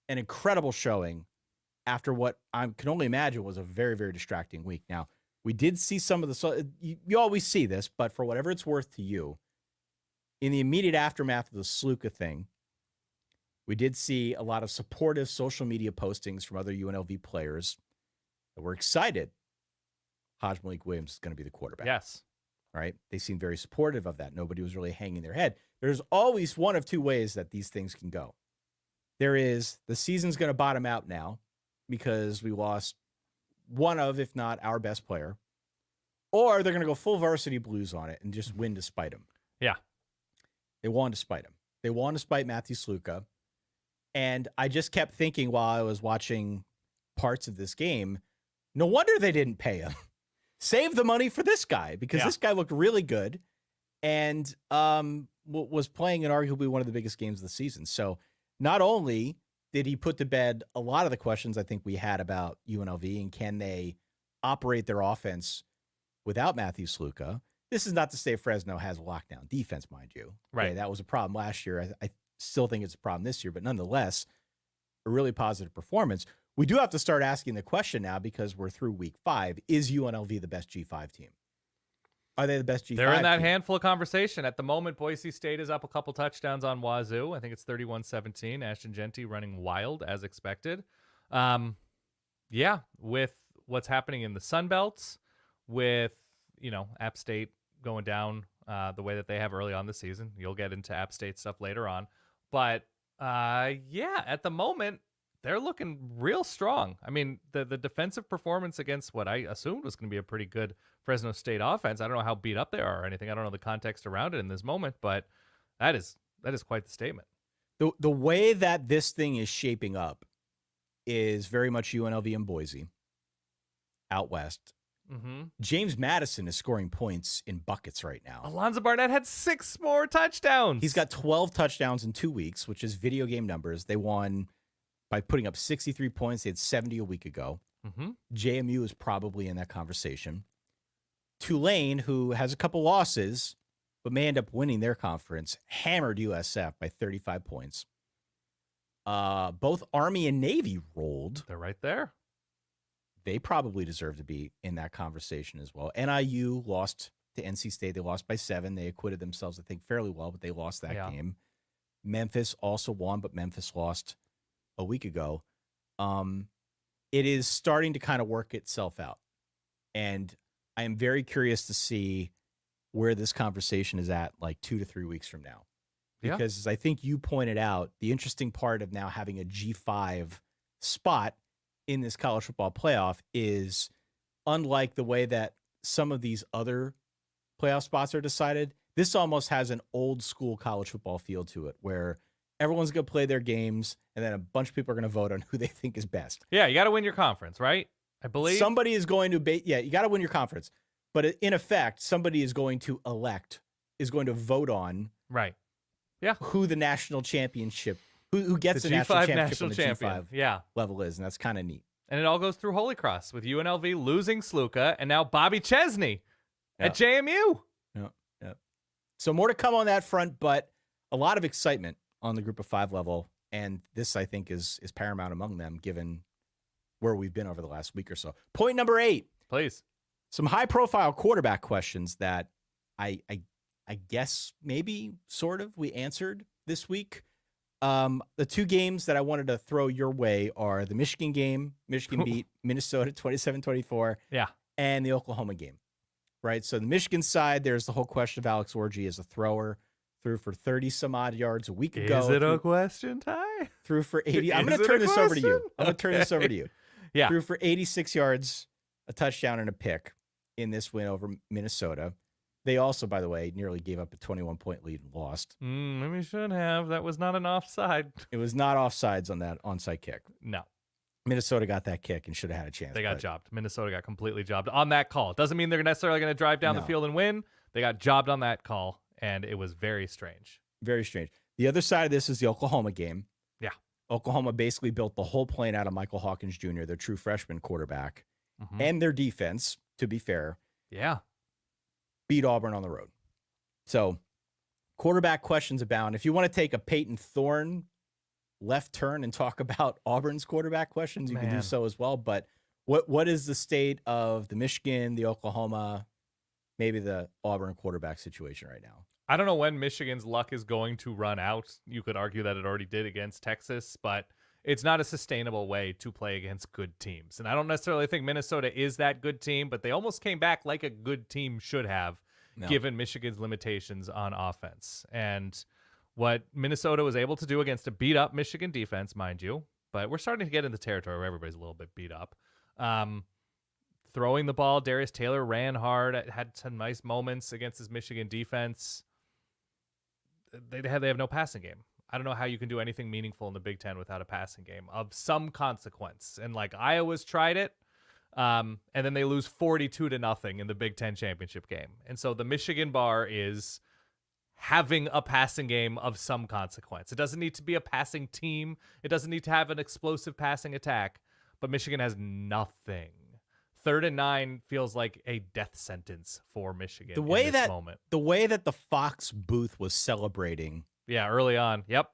A: an incredible showing after what I can only imagine was a very, very distracting week. Now, we did see some of the, you always see this, but for whatever it's worth to you, in the immediate aftermath of the Sluka thing, we did see a lot of supportive social media postings from other UNLV players that were excited Haj Malik Williams is going to be the quarterback.
B: Yes.
A: Right? They seemed very supportive of that. Nobody was really hanging their head. There's always one of two ways that these things can go. There is the season's going to bottom out now because we lost one of, if not our best player, or they're going to go full varsity blues on it and just win to spite him.
B: Yeah.
A: They won to spite him. They won to spite Matthew Sluka. And I just kept thinking while I was watching parts of this game, no wonder they didn't pay him. Save the money for this guy because this guy looked really good and was playing in arguably one of the biggest games of the season. So not only did he put to bed a lot of the questions I think we had about UNLV and can they operate their offense without Matthew Sluka. This is not to say Fresno has a lockdown defense, mind you.
B: Right.
A: Okay, that was a problem last year. I still think it's a problem this year, but nonetheless, a really positive performance. We do have to start asking the question now because we're through week 5. Is UNLV the best G5 team? Are they the best G5
B: They're in that
A: team?
B: handful of conversation. At the moment, Boise State is up a couple touchdowns on Wazoo. I think it's 31-17. Ashton Genty running wild as expected. Yeah, with what's happening in the Sun Belts, with, App State going down the way that they have early on the season. You'll get into App State stuff later on. But, at the moment, they're looking real strong. I mean, the defensive performance against what I assumed was going to be a pretty good Fresno State offense. I don't know how beat up they are or anything. I don't know the context around it in this moment, but that is quite the statement.
A: The way that this thing is shaping up is very much UNLV and Boise out west.
B: Mm-hmm.
A: James Madison is scoring points in buckets right now.
B: Alonzo Barnett had 6 more touchdowns.
A: He's got 12 touchdowns in 2 weeks, which is video game numbers. They won by putting up 63 points. They had 70 a week ago.
B: Mm-hmm.
A: JMU is probably in that conversation. Tulane, who has a couple losses, but may end up winning their conference, hammered USF by 35 points. Both Army and Navy rolled.
B: They're right there.
A: They probably deserve to be in that conversation as well. NIU lost to NC State. They lost by 7. They acquitted themselves, I think, fairly well, but they lost that game. Memphis also won, but Memphis lost a week ago. It is starting to kind of work itself out. And I am very curious to see where this conversation is at like 2 to 3 weeks from now. Because as I think you pointed out, the interesting part of now having a G5 spot in this college football playoff is unlike the way that some of these other playoff spots are decided. This almost has an old school college football feel to it where everyone's going to play their games and then a bunch of people are going to vote on who they think is best.
B: Yeah, you got to win your conference, right? I believe
A: somebody is going to you got to win your conference. But in effect, somebody is going to vote on who the national championship who gets the national championship on the G5 level is, and that's kind of neat.
B: And it all goes through Holy Cross with UNLV losing Sluka and now Bobby Chesney at JMU.
A: Yeah. So more to come on that front, but a lot of excitement on the Group of 5 level, and this I think is paramount among them given where we've been over the last week or so. Point number 8.
B: Please.
A: Some high-profile quarterback questions that I guess maybe sort of we answered this week. The 2 games that I wanted to throw your way are the Michigan game. Michigan beat Minnesota 27-24.
B: Yeah.
A: And the Oklahoma game, right? So the Michigan side, there's the whole question of Alex Orji as a thrower. Threw for 30-some-odd yards a week ago.
B: Is it a question, Ty?
A: Threw for 80. I'm going to turn this over to you.
B: Yeah.
A: Threw for 86 yards, a touchdown, and a pick in this win over Minnesota. They also, by the way, nearly gave up a 21-point lead and lost.
B: Maybe should have. That was not an offside.
A: It was not offsides on that onside kick.
B: No.
A: Minnesota got that kick and should have had a chance.
B: They got jobbed. Minnesota got completely jobbed on that call. It doesn't mean they're necessarily going to drive down the field and win. They got jobbed on that call, and it was very strange.
A: Very strange. The other side of this is the Oklahoma game.
B: Yeah.
A: Oklahoma basically built the whole plane out of Michael Hawkins Jr., their true freshman quarterback, and their defense, to be fair.
B: Yeah.
A: Beat Auburn on the road. So quarterback questions abound. If you want to take a Peyton Thorne left turn and talk about Auburn's quarterback questions, you can do so as well. But what is the state of the Michigan, the Oklahoma, maybe the Auburn quarterback situation right now?
B: I don't know when Michigan's luck is going to run out. You could argue that it already did against Texas, but it's not a sustainable way to play against good teams. And I don't necessarily think Minnesota is that good team, but they almost came back like a good team should have, given Michigan's limitations on offense. And what Minnesota was able to do against a beat-up Michigan defense, mind you, but we're starting to get into territory where everybody's a little bit beat up. Throwing the ball, Darius Taylor ran hard, had some nice moments against his Michigan defense. They have no passing game. I don't know how you can do anything meaningful in the Big Ten without a passing game of some consequence. And like Iowa's tried it, and then they lose 42-0 in the Big Ten championship game. And so the Michigan bar is having a passing game of some consequence. It doesn't need to be a passing team. It doesn't need to have an explosive passing attack, but Michigan has nothing. 3rd and 9 feels like a death sentence for Michigan in this moment.
A: The way that the Fox booth was celebrating.
B: Yeah, early on. Yep.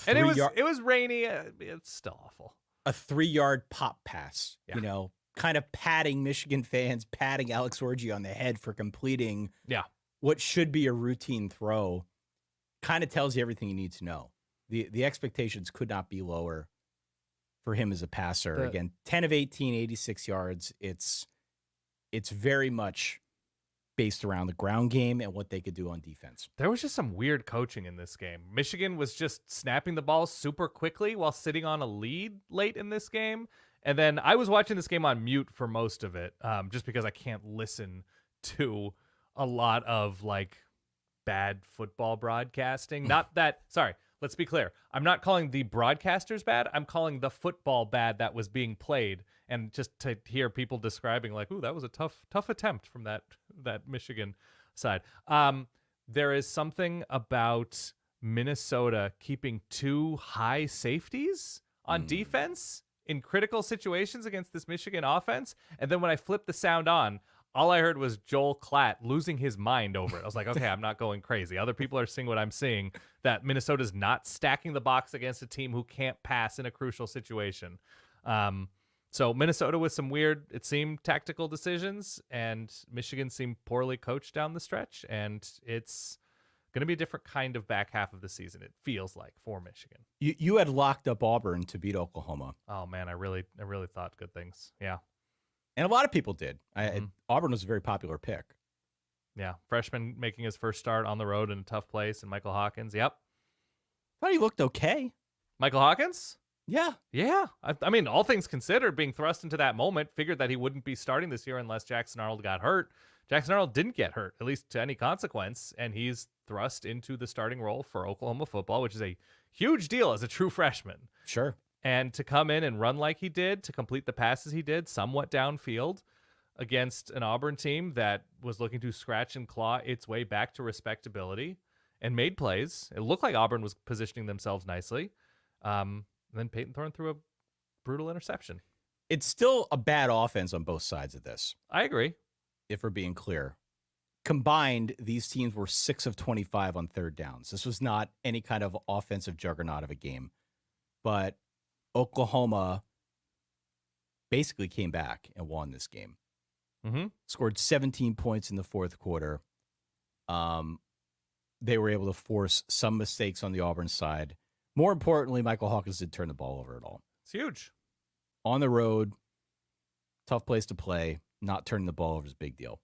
B: And it was rainy. It's still awful.
A: A 3-yard pop pass, kind of patting Michigan fans, patting Alex Orji on the head for completing what should be a routine throw, kind of tells you everything you need to know. The expectations could not be lower for him as a passer. Again, 10 of 18, 86 yards. It's very much based around the ground game and what they could do on defense.
B: There was just some weird coaching in this game. Michigan was just snapping the ball super quickly while sitting on a lead late in this game. And then I was watching this game on mute for most of it, just because I can't listen to a lot of like bad football broadcasting. Let's be clear. I'm not calling the broadcasters bad. I'm calling the football bad that was being played. And just to hear people describing like, ooh, that was a tough attempt from that Michigan side. There is something about Minnesota keeping 2 high safeties on defense in critical situations against this Michigan offense. And then when I flipped the sound on, all I heard was Joel Klatt losing his mind over it. I was like, okay, I'm not going crazy. Other people are seeing what I'm seeing, that Minnesota's not stacking the box against a team who can't pass in a crucial situation. So Minnesota with some weird, it seemed, tactical decisions, and Michigan seemed poorly coached down the stretch, and it's going to be a different kind of back half of the season, it feels like, for Michigan.
A: You had locked up Auburn to beat Oklahoma.
B: Oh, man, I really thought good things. Yeah.
A: And a lot of people did. Auburn was a very popular pick.
B: Yeah, freshman making his first start on the road in a tough place, and Michael Hawkins, yep.
A: Thought he looked okay.
B: Michael Hawkins?
A: Yeah.
B: Yeah. I mean, all things considered, being thrust into that moment, figured that he wouldn't be starting this year unless Jackson Arnold got hurt. Jackson Arnold didn't get hurt, at least to any consequence, and he's thrust into the starting role for Oklahoma football, which is a huge deal as a true freshman.
A: Sure.
B: And to come in and run like he did, to complete the passes he did, somewhat downfield, against an Auburn team that was looking to scratch and claw its way back to respectability and made plays. It looked like Auburn was positioning themselves nicely. And then Peyton Thorne threw a brutal interception.
A: It's still a bad offense on both sides of this.
B: I agree.
A: If we're being clear. Combined, these teams were 6 of 25 on 3rd downs. This was not any kind of offensive juggernaut of a game. But Oklahoma basically came back and won this game. Scored 17 points in the 4th quarter. They were able to force some mistakes on the Auburn side. More importantly, Michael Hawkins did turn the ball over at all.
B: It's huge.
A: On the road, tough place to play. Not turning the ball over is a big deal.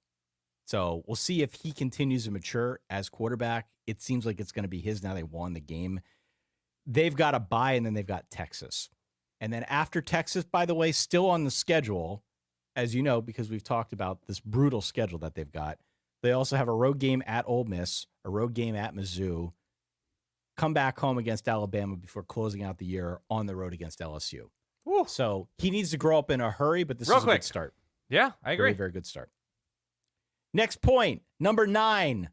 A: So we'll see if he continues to mature as quarterback. It seems like it's going to be his now. They won the game. They've got a bye, and then they've got Texas. And then after Texas, by the way, still on the schedule, as you know, because we've talked about this brutal schedule that they've got. They also have a road game at Ole Miss, a road game at Mizzou, come back home against Alabama before closing out the year on the road against LSU.
B: Ooh.
A: So he needs to grow up in a hurry, but this is a good start.
B: Yeah, I agree.
A: Very, very good start. Next point, number 9.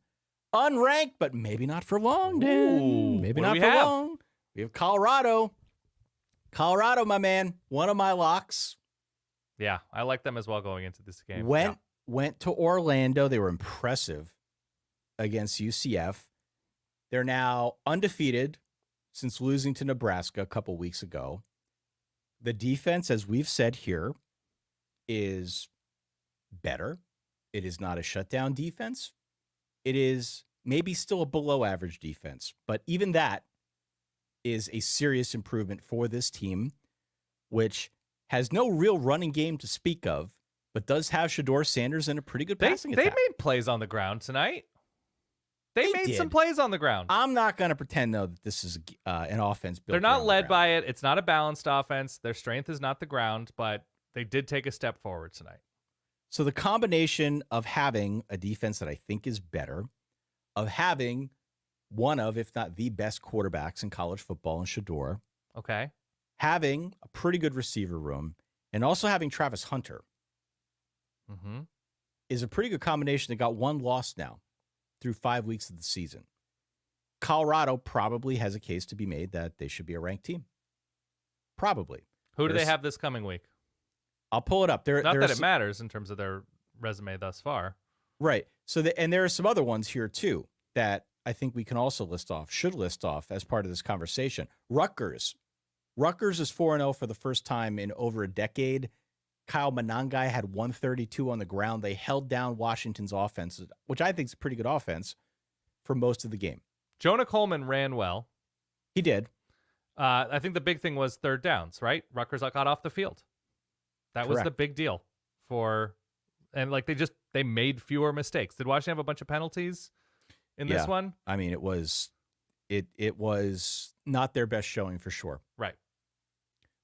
A: Unranked, but maybe not for long, Dan.
B: Ooh,
A: maybe not for long. We have Colorado. Colorado, my man. One of my locks.
B: Yeah, I like them as well going into this game.
A: Went to Orlando. They were impressive against UCF. They're now undefeated since losing to Nebraska a couple weeks ago. The defense, as we've said here, is better. It is not a shutdown defense. It is maybe still a below average defense, but even that is a serious improvement for this team, which has no real running game to speak of, but does have Shedeur Sanders and a pretty good passing attack.
B: They made plays on the ground tonight. They made
A: did.
B: some plays on the ground.
A: I'm not going to pretend, though, that this is an offense built
B: They're not
A: around
B: led
A: the ground.
B: by it. It's not a balanced offense. Their strength is not the ground, but they did take a step forward tonight.
A: So the combination of having a defense that I think is better, of having one of, if not the best quarterbacks in college football in Shedeur,
B: Okay.
A: having a pretty good receiver room, and also having Travis Hunter
B: Mm-hmm.
A: is a pretty good combination that got one loss now through 5 weeks of the season. Colorado probably has a case to be made that they should be a ranked team. Probably.
B: Who do they have this coming week?
A: I'll pull it up.
B: Not that it matters in terms of their resume thus far.
A: Right. So, and there are some other ones here, too, that I think we can also should list off as part of this conversation. Rutgers. Rutgers is 4-0 for the first time in over a decade. Kyle Monangai had 132 on the ground. They held down Washington's offense, which I think is a pretty good offense, for most of the game.
B: Jonah Coleman ran well.
A: He did.
B: I think the big thing was third downs, right? Rutgers got off the field. That was the big deal and like they made fewer mistakes. Did Washington have a bunch of penalties in this one?
A: I mean, it was not their best showing for sure.
B: Right.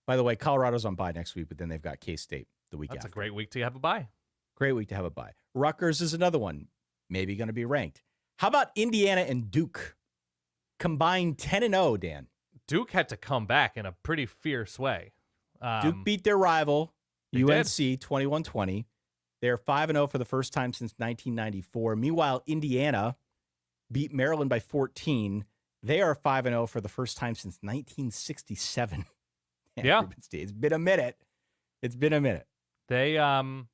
A: By the way, Colorado's on bye next week, but then they've got K-State the week
B: That's
A: after.
B: a great week to have a bye.
A: Great week to have a bye. Rutgers is another one, maybe going to be ranked. How about Indiana and Duke? Combined 10-0, Dan.
B: Duke had to come back in a pretty fierce way.
A: Duke beat their rival,
B: They
A: UNC,
B: did.
A: 21-20. They're 5-0 for the first time since 1994. Meanwhile, Indiana beat Maryland by 14. They are 5-0 for the first time since 1967.
B: Yeah.
A: It's been a minute.
B: They the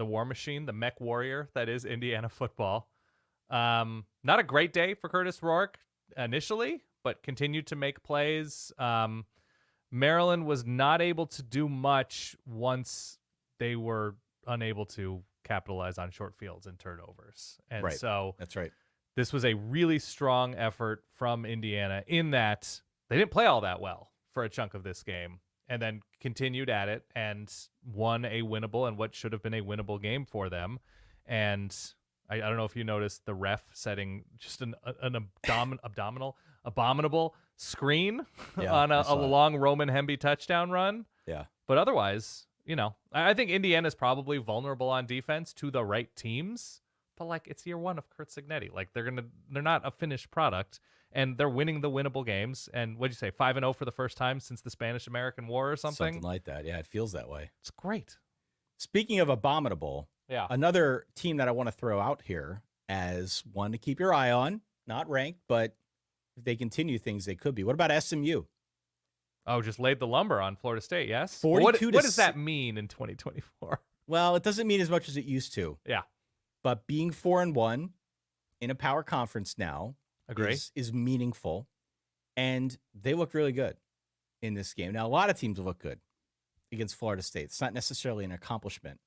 B: war machine, the mech warrior that is Indiana football. Not a great day for Curtis Rourke initially, but continued to make plays. Maryland was not able to do much once they were unable to capitalize on short fields and turnovers. And so
A: that's right.
B: This was a really strong effort from Indiana in that they didn't play all that well for a chunk of this game and then continued at it and won a winnable and what should have been a winnable game for them. And I don't know if you noticed the ref setting just an abominable screen on a long Roman Hemby touchdown run. Yeah. But otherwise, I think Indiana's probably vulnerable on defense to the right teams. But like it's year one of Kurt Signetti. Like they're not a finished product, and they're winning the winnable games. And what'd you say, 5-0 for the first time since the Spanish-American War or something?
A: Something like that. Yeah, it feels that way.
B: It's great.
A: Speaking of abominable, another team that I want to throw out here as one to keep your eye on, not ranked, but if they continue things, they could be. What about SMU?
B: Oh, just laid the lumber on Florida State, yes?
A: 42
B: what does that mean in 2024?
A: Well, it doesn't mean as much as it used to.
B: Yeah.
A: But being 4-1 in a power conference now is meaningful. And they look really good in this game. Now, a lot of teams look good against Florida State. It's not necessarily an accomplishment.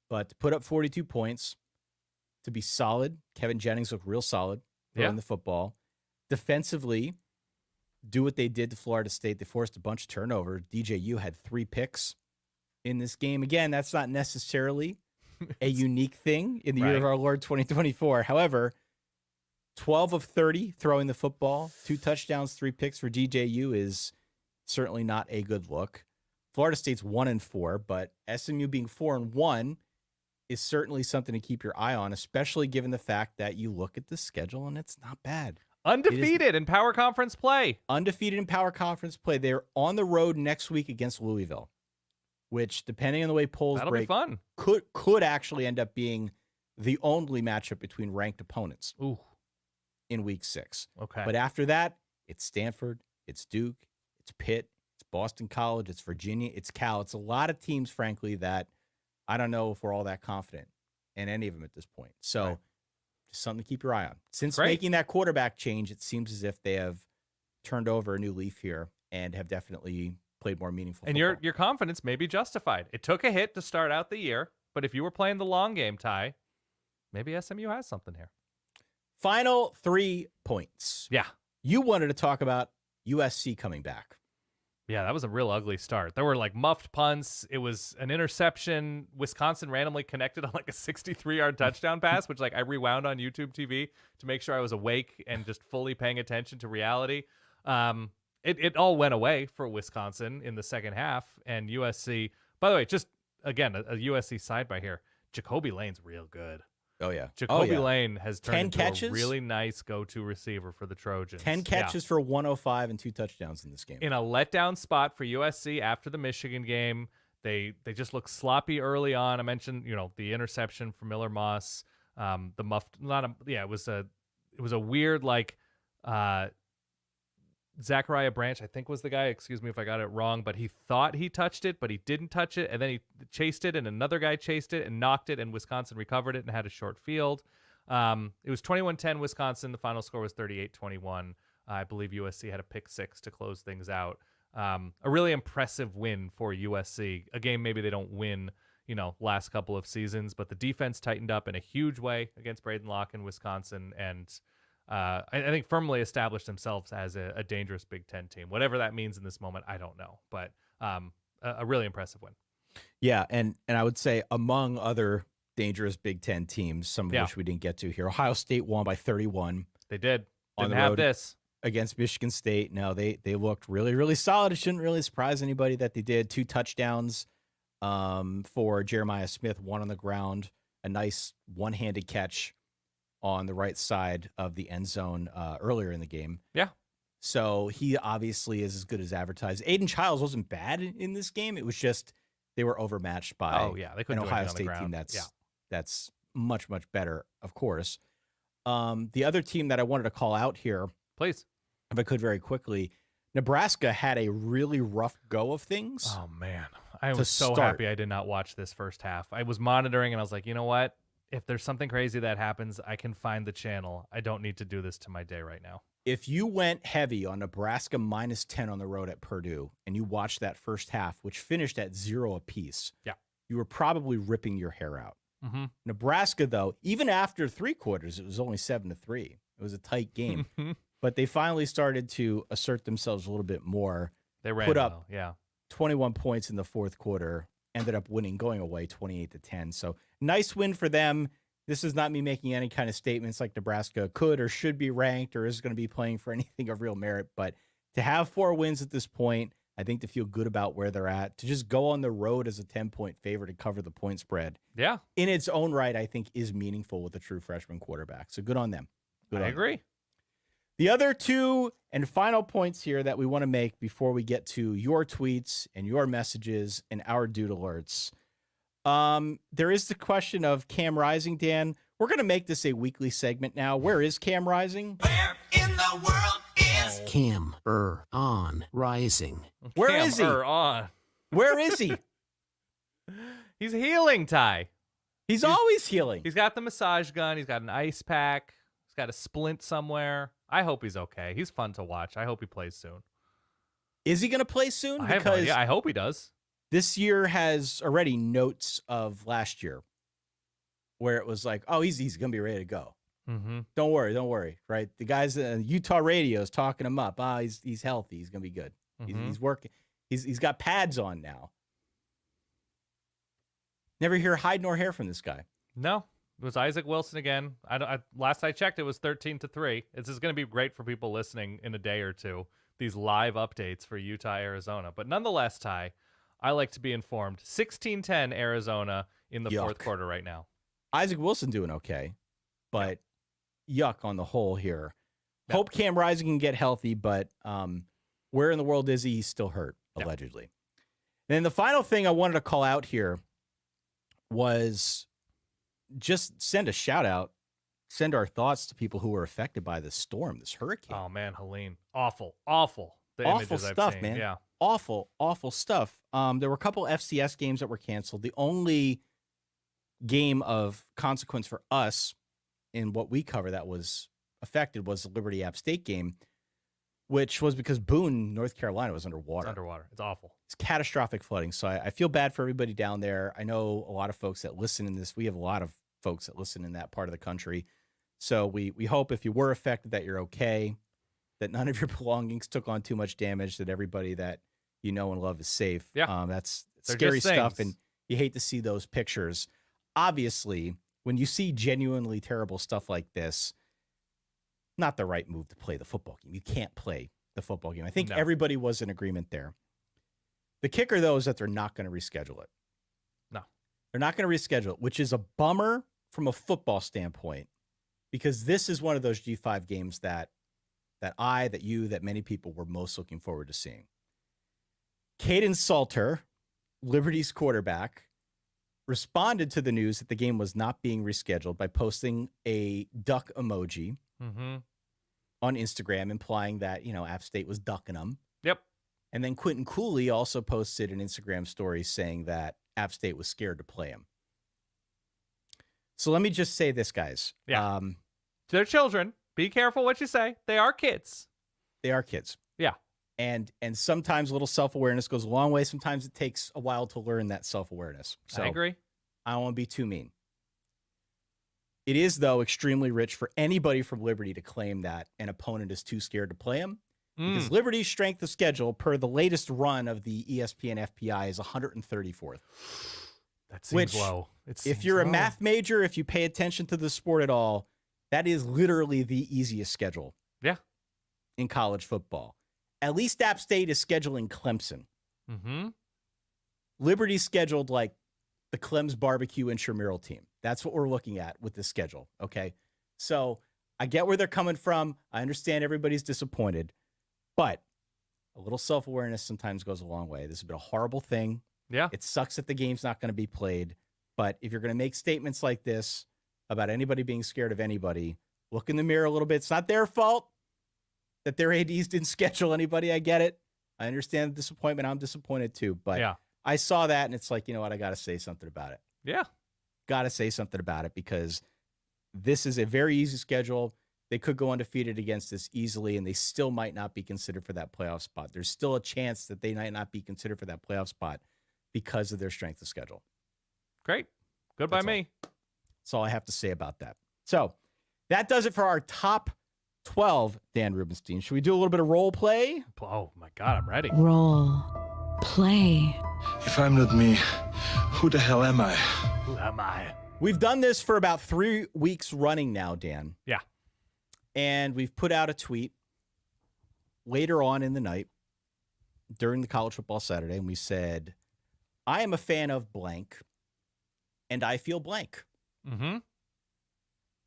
A: But to put up 42 points, to be solid, Kevin Jennings looked real solid throwing the football. Defensively, do what they did to Florida State. They forced a bunch of turnovers. DJU had 3 picks in this game. Again, that's not necessarily a unique thing in the year of our Lord 2024. However, 12 of 30 throwing the football, 2 touchdowns, 3 picks for DJU is certainly not a good look. Florida State's 1-4, but SMU being 4-1 is certainly something to keep your eye on, especially given the fact that you look at the schedule and it's not bad.
B: Undefeated in power conference play.
A: Undefeated in power conference play. They're on the road next week against Louisville, which, depending on the way polls
B: That'll
A: break,
B: be fun.
A: could actually end up being the only matchup between ranked opponents in week 6.
B: Okay.
A: But after that, it's Stanford, it's Duke, it's Pitt, it's Boston College, it's Virginia, it's Cal. It's a lot of teams, frankly, that I don't know if we're all that confident in any of them at this point. So just something to keep your eye on. Since making that quarterback change, it seems as if they have turned over a new leaf here and have definitely played more meaningful
B: and
A: football.
B: your confidence may be justified. It took a hit to start out the year, but if you were playing the long game, Ty, maybe SMU has something here.
A: Final 3 points.
B: Yeah.
A: You wanted to talk about USC coming back.
B: Yeah, that was a real ugly start. There were like muffed punts. It was an interception. Wisconsin randomly connected on like a 63-yard touchdown pass, which like I rewound on YouTube TV to make sure I was awake and just fully paying attention to reality. It all went away for Wisconsin in the second half, and USC. By the way, just again a USC side by here. Jacoby Lane's real good.
A: Oh, yeah.
B: Jacoby Lane has turned
A: 10
B: into
A: catches?
B: a really nice go-to receiver for the Trojans.
A: 10 catches for 105 and 2 touchdowns in this game.
B: In a letdown spot for USC after the Michigan game. They just look sloppy early on. I mentioned, the interception from Miller Moss, the muffed. It was a weird like Zachariah Branch, I think was the guy. Excuse me if I got it wrong, but he thought he touched it, but he didn't touch it, and then he chased it, and another guy chased it and knocked it, and Wisconsin recovered it and had a short field. It was 21-10 Wisconsin. The final score was 38-21. I believe USC had a pick six to close things out. A really impressive win for USC. A game maybe they don't win, last couple of seasons, but the defense tightened up in a huge way against Braden Locke in Wisconsin, and I think firmly established themselves as a dangerous Big Ten team. Whatever that means in this moment, I don't know, but a really impressive win.
A: Yeah, and I would say among other dangerous Big Ten teams, some of which we didn't get to here, Ohio State won by 31.
B: They did.
A: On
B: Didn't
A: the
B: have
A: road
B: this.
A: Against Michigan State. Now, they looked really, really solid. It shouldn't really surprise anybody that they did. 2 touchdowns for Jeremiah Smith, 1 on the ground, a nice one-handed catch on the right side of the end zone earlier in the game.
B: Yeah.
A: So he obviously is as good as advertised. Aiden Childs wasn't bad in this game. It was just they were overmatched by
B: they couldn't
A: an
B: do
A: Ohio
B: anything
A: State
B: on the
A: team
B: ground.
A: that's much, much better, of course. The other team that I wanted to call out here,
B: Please,
A: if I could very quickly, Nebraska had a really rough go of things.
B: Oh, man. I was so happy I did not watch this first half. I was monitoring, and I was like, you know what? If there's something crazy that happens, I can find the channel. I don't need to do this to my day right now.
A: If you went heavy on Nebraska -10 on the road at Purdue and you watched that first half, which finished at 0 apiece, you were probably ripping your hair out.
B: Mm-hmm.
A: Nebraska, though, even after 3 quarters, it was only 7-3. It was a tight game, but they finally started to assert themselves a little bit more.
B: They ran
A: put up 21 points in the fourth quarter, ended up winning, going away 28-10. So nice win for them. This is not me making any kind of statements like Nebraska could or should be ranked or is going to be playing for anything of real merit. But to have 4 wins at this point, I think to feel good about where they're at, to just go on the road as a 10-point favorite to cover the point spread, in its own right, I think is meaningful with a true freshman quarterback. So good on them.
B: I agree.
A: The other 2 and final points here that we want to make before we get to your tweets and your messages and our dude alerts. There is the question of Cam Rising, Dan. We're going to make this a weekly segment now. Where is Cam Rising?
D: Where in the world is
C: Cam on Rising?
A: Where is he?
B: On.
A: Where is he?
B: He's healing, Ty.
A: He's always healing.
B: He's got the massage gun. He's got an ice pack. He's got a splint somewhere. I hope he's okay. He's fun to watch. I hope he plays soon.
A: Is he going to play soon? Because
B: I hope he does.
A: This year has already notes of last year where it was like, oh, he's going to be ready to go.
B: Mm-hmm.
A: Don't worry, right? The guys in Utah radio is talking him up. He's healthy. He's going to be good.
B: Mm-hmm.
A: He's working. He's got pads on now. Never hear hide nor hair from this guy.
B: No, it was Isaac Wilson again. Last I checked, it was 13-3. This is going to be great for people listening in a day or two. These live updates for Utah, Arizona. But nonetheless, Ty, I like to be informed. 16-10 Arizona in the fourth quarter right now.
A: Isaac Wilson doing okay, but yuck on the whole here. Yep. Hope Cam Rising can get healthy, but where in the world is he? He's still hurt, allegedly. Yep. And then the final thing I wanted to call out here was just send a shout out, send our thoughts to people who were affected by this storm, this hurricane.
B: Oh man, Helene, awful. The
A: awful
B: images
A: stuff,
B: I've seen.
A: man.
B: Yeah,
A: awful stuff. There were a couple FCS games that were canceled. The only game of consequence for us in what we cover that was affected was the Liberty App State game, which was because Boone, North Carolina, was underwater.
B: It's underwater. It's awful.
A: It's catastrophic flooding. So I feel bad for everybody down there. I know a lot of folks that listen in this. We have a lot of folks that listen in that part of the country. So we hope if you were affected that you're okay, that none of your belongings took on too much damage, that everybody that you know and love is safe.
B: Yeah.
A: That's
B: They're
A: scary
B: just
A: stuff,
B: things.
A: and you hate to see those pictures. Obviously, when you see genuinely terrible stuff like this, not the right move to play the football game. You can't play the football game. I think
B: No.
A: everybody was in agreement there. The kicker, though, is that they're not going to reschedule it.
B: No.
A: They're not going to reschedule it, which is a bummer from a football standpoint, because this is one of those G5 games that many people were most looking forward to seeing. Caden Salter, Liberty's quarterback, responded to the news that the game was not being rescheduled by posting a duck emoji on Instagram, implying that, App State was ducking them.
B: Yep.
A: And then Quentin Cooley also posted an Instagram story saying that App State was scared to play him. So let me just say this, guys.
B: Yeah. They're children. Be careful what you say. They are kids.
A: They are kids.
B: Yeah.
A: And sometimes a little self-awareness goes a long way. Sometimes it takes a while to learn that self-awareness. So
B: I agree.
A: I don't want to be too mean. It is, though, extremely rich for anybody from Liberty to claim that an opponent is too scared to play him. Because Liberty's strength of schedule per the latest run of the ESPN FPI is 134th.
B: That seems low.
A: If you're a math major, if you pay attention to the sport at all, that is literally the easiest schedule.
B: Yeah.
A: In college football. At least App State is scheduling Clemson. Liberty's scheduled like the Clem's barbecue intramural team. That's what we're looking at with this schedule. Okay. So I get where they're coming from. I understand everybody's disappointed, but a little self-awareness sometimes goes a long way. This has been a horrible thing.
B: Yeah.
A: It sucks that the game's not going to be played, but if you're going to make statements like this about anybody being scared of anybody, look in the mirror a little bit. It's not their fault that their ADs didn't schedule anybody. I get it. I understand the disappointment. I'm disappointed too, but
B: yeah.
A: I saw that and it's like, you know what? I got to say something about it.
B: Yeah.
A: Got to say something about it because this is a very easy schedule. They could go undefeated against this easily, and they still might not be considered for that playoff spot. There's still a chance that they might not be considered for that playoff spot because of their strength of schedule.
B: Great. Good by me.
A: That's all I have to say about that. So that does it for our top 12, Dan Rubenstein. Should we do a little bit of role play?
B: Oh, my God. I'm ready.
E: Role play.
F: If I'm not me, who the hell am I?
B: Who am I?
A: We've done this for about 3 weeks running now, Dan.
B: Yeah.
A: And we've put out a tweet later on in the night during the College Football Saturday, and we said, I am a fan of blank, and I feel blank.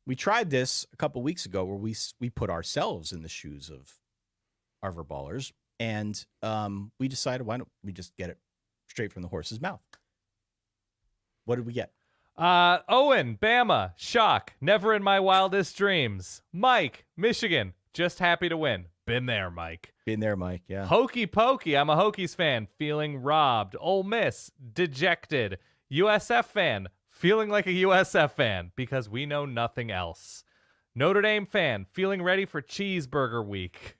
A: We tried this a couple weeks ago where we put ourselves in the shoes of our verballers, and we decided, why don't we just get it straight from the horse's mouth? What did we get?
B: Owen, Bama, shock, never in my wildest dreams. Mike, Michigan, just happy to win. Been there, Mike.
A: Been there, Mike, yeah.
B: Hokey pokey, I'm a Hokies fan, feeling robbed. Ole Miss, dejected. USF fan, feeling like a USF fan because we know nothing else. Notre Dame fan, feeling ready for cheeseburger week.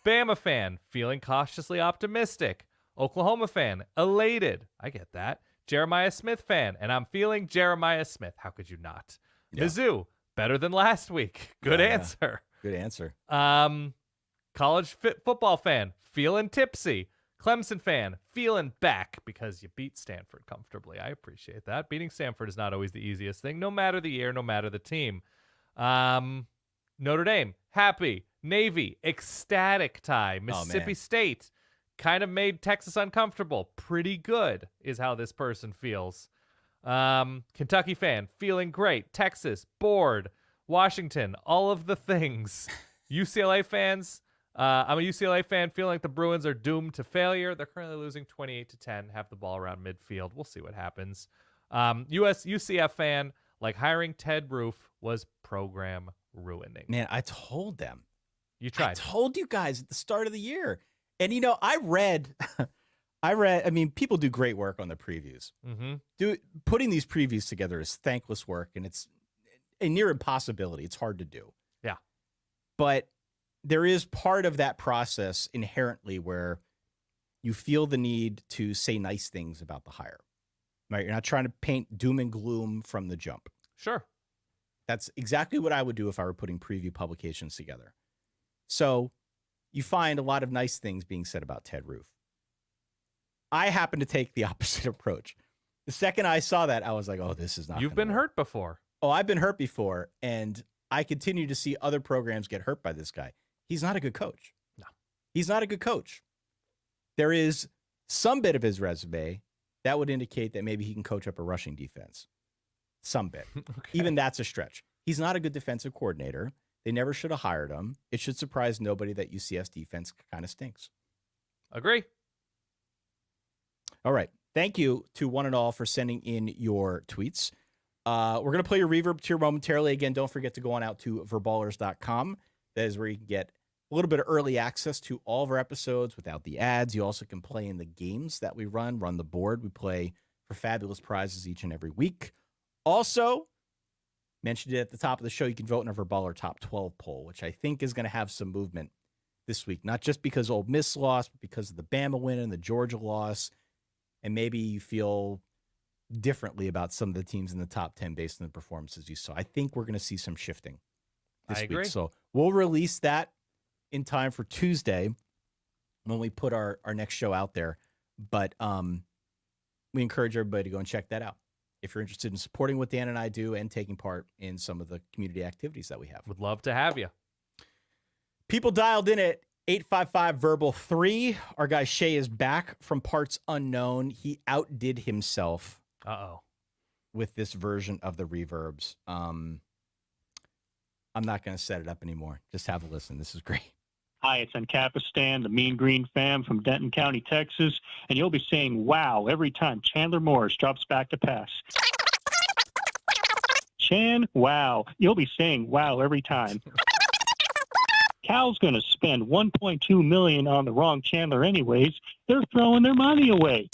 B: Bama fan, feeling cautiously optimistic. Oklahoma fan, elated. I get that. Jeremiah Smith fan, and I'm feeling Jeremiah Smith. How could you not? Yeah. Mizzou, better than last week. Good answer.
A: Good answer.
B: College football fan, feeling tipsy. Clemson fan, feeling back because you beat Stanford comfortably. I appreciate that. Beating Stanford is not always the easiest thing, no matter the year, no matter the team. Notre Dame, happy. Navy, ecstatic tie. Mississippi State, kind of made Texas uncomfortable. Pretty good is how this person feels. Kentucky fan, feeling great. Texas, bored. Washington, all of the things. UCLA fans, I'm a UCLA fan, feeling like the Bruins are doomed to failure. They're currently losing 28-10, have the ball around midfield. We'll see what happens. UCF fan, like hiring Ted Roof was program ruining.
A: Man, I told them.
B: You tried.
A: I told you guys at the start of the year. And, I read, people do great work on the previews. Putting these previews together is thankless work, and it's a near impossibility. It's hard to do.
B: Yeah.
A: But there is part of that process inherently where you feel the need to say nice things about the hire, right? You're not trying to paint doom and gloom from the jump.
B: Sure.
A: That's exactly what I would do if I were putting preview publications together. So you find a lot of nice things being said about Ted Roof. I happen to take the opposite approach. The second I saw that, I was like, oh, this is not.
B: You've been hurt before.
A: Oh, I've been hurt before, and I continue to see other programs get hurt by this guy. He's not a good coach.
B: No.
A: He's not a good coach. There is some bit of his resume that would indicate that maybe he can coach up a rushing defense. Some bit.
B: Okay.
A: Even that's a stretch. He's not a good defensive coordinator. They never should have hired him. It should surprise nobody that UCF's defense kind of stinks.
B: Agree.
A: All right. Thank you to one and all for sending in your tweets. We're going to play your reverb tier momentarily. Again, don't forget to go on out to verballers.com. That is where you can get a little bit of early access to all of our episodes without the ads. You also can play in the games that we run the board. We play for fabulous prizes each and every week. Also, mentioned it at the top of the show, you can vote in our Verballer Top 12 poll, which I think is going to have some movement this week. Not just because Ole Miss lost, but because of the Bama win and the Georgia loss. And maybe you feel differently about some of the teams in the top 10 based on the performances you saw. I think we're going to see some shifting this week. So we'll release that in time for Tuesday when we put our next show out there. But we encourage everybody to go and check that out if you're interested in supporting what Dan and I do and taking part in some of the community activities that we have.
B: Would love to have you.
A: People dialed in at 855-VERBAL-3. Our guy Shay is back from parts unknown. He outdid himself with this version of the Reverbs. I'm not going to set it up anymore. Just have a listen. This is great.
G: Hi, it's Ancapistan, the Mean Green fam from Denton County, Texas, and you'll be saying wow every time Chandler Morris drops back to pass. Chan, wow. You'll be saying wow every time. Cal's going to spend $1.2 million on the wrong Chandler anyways. They're throwing their money away.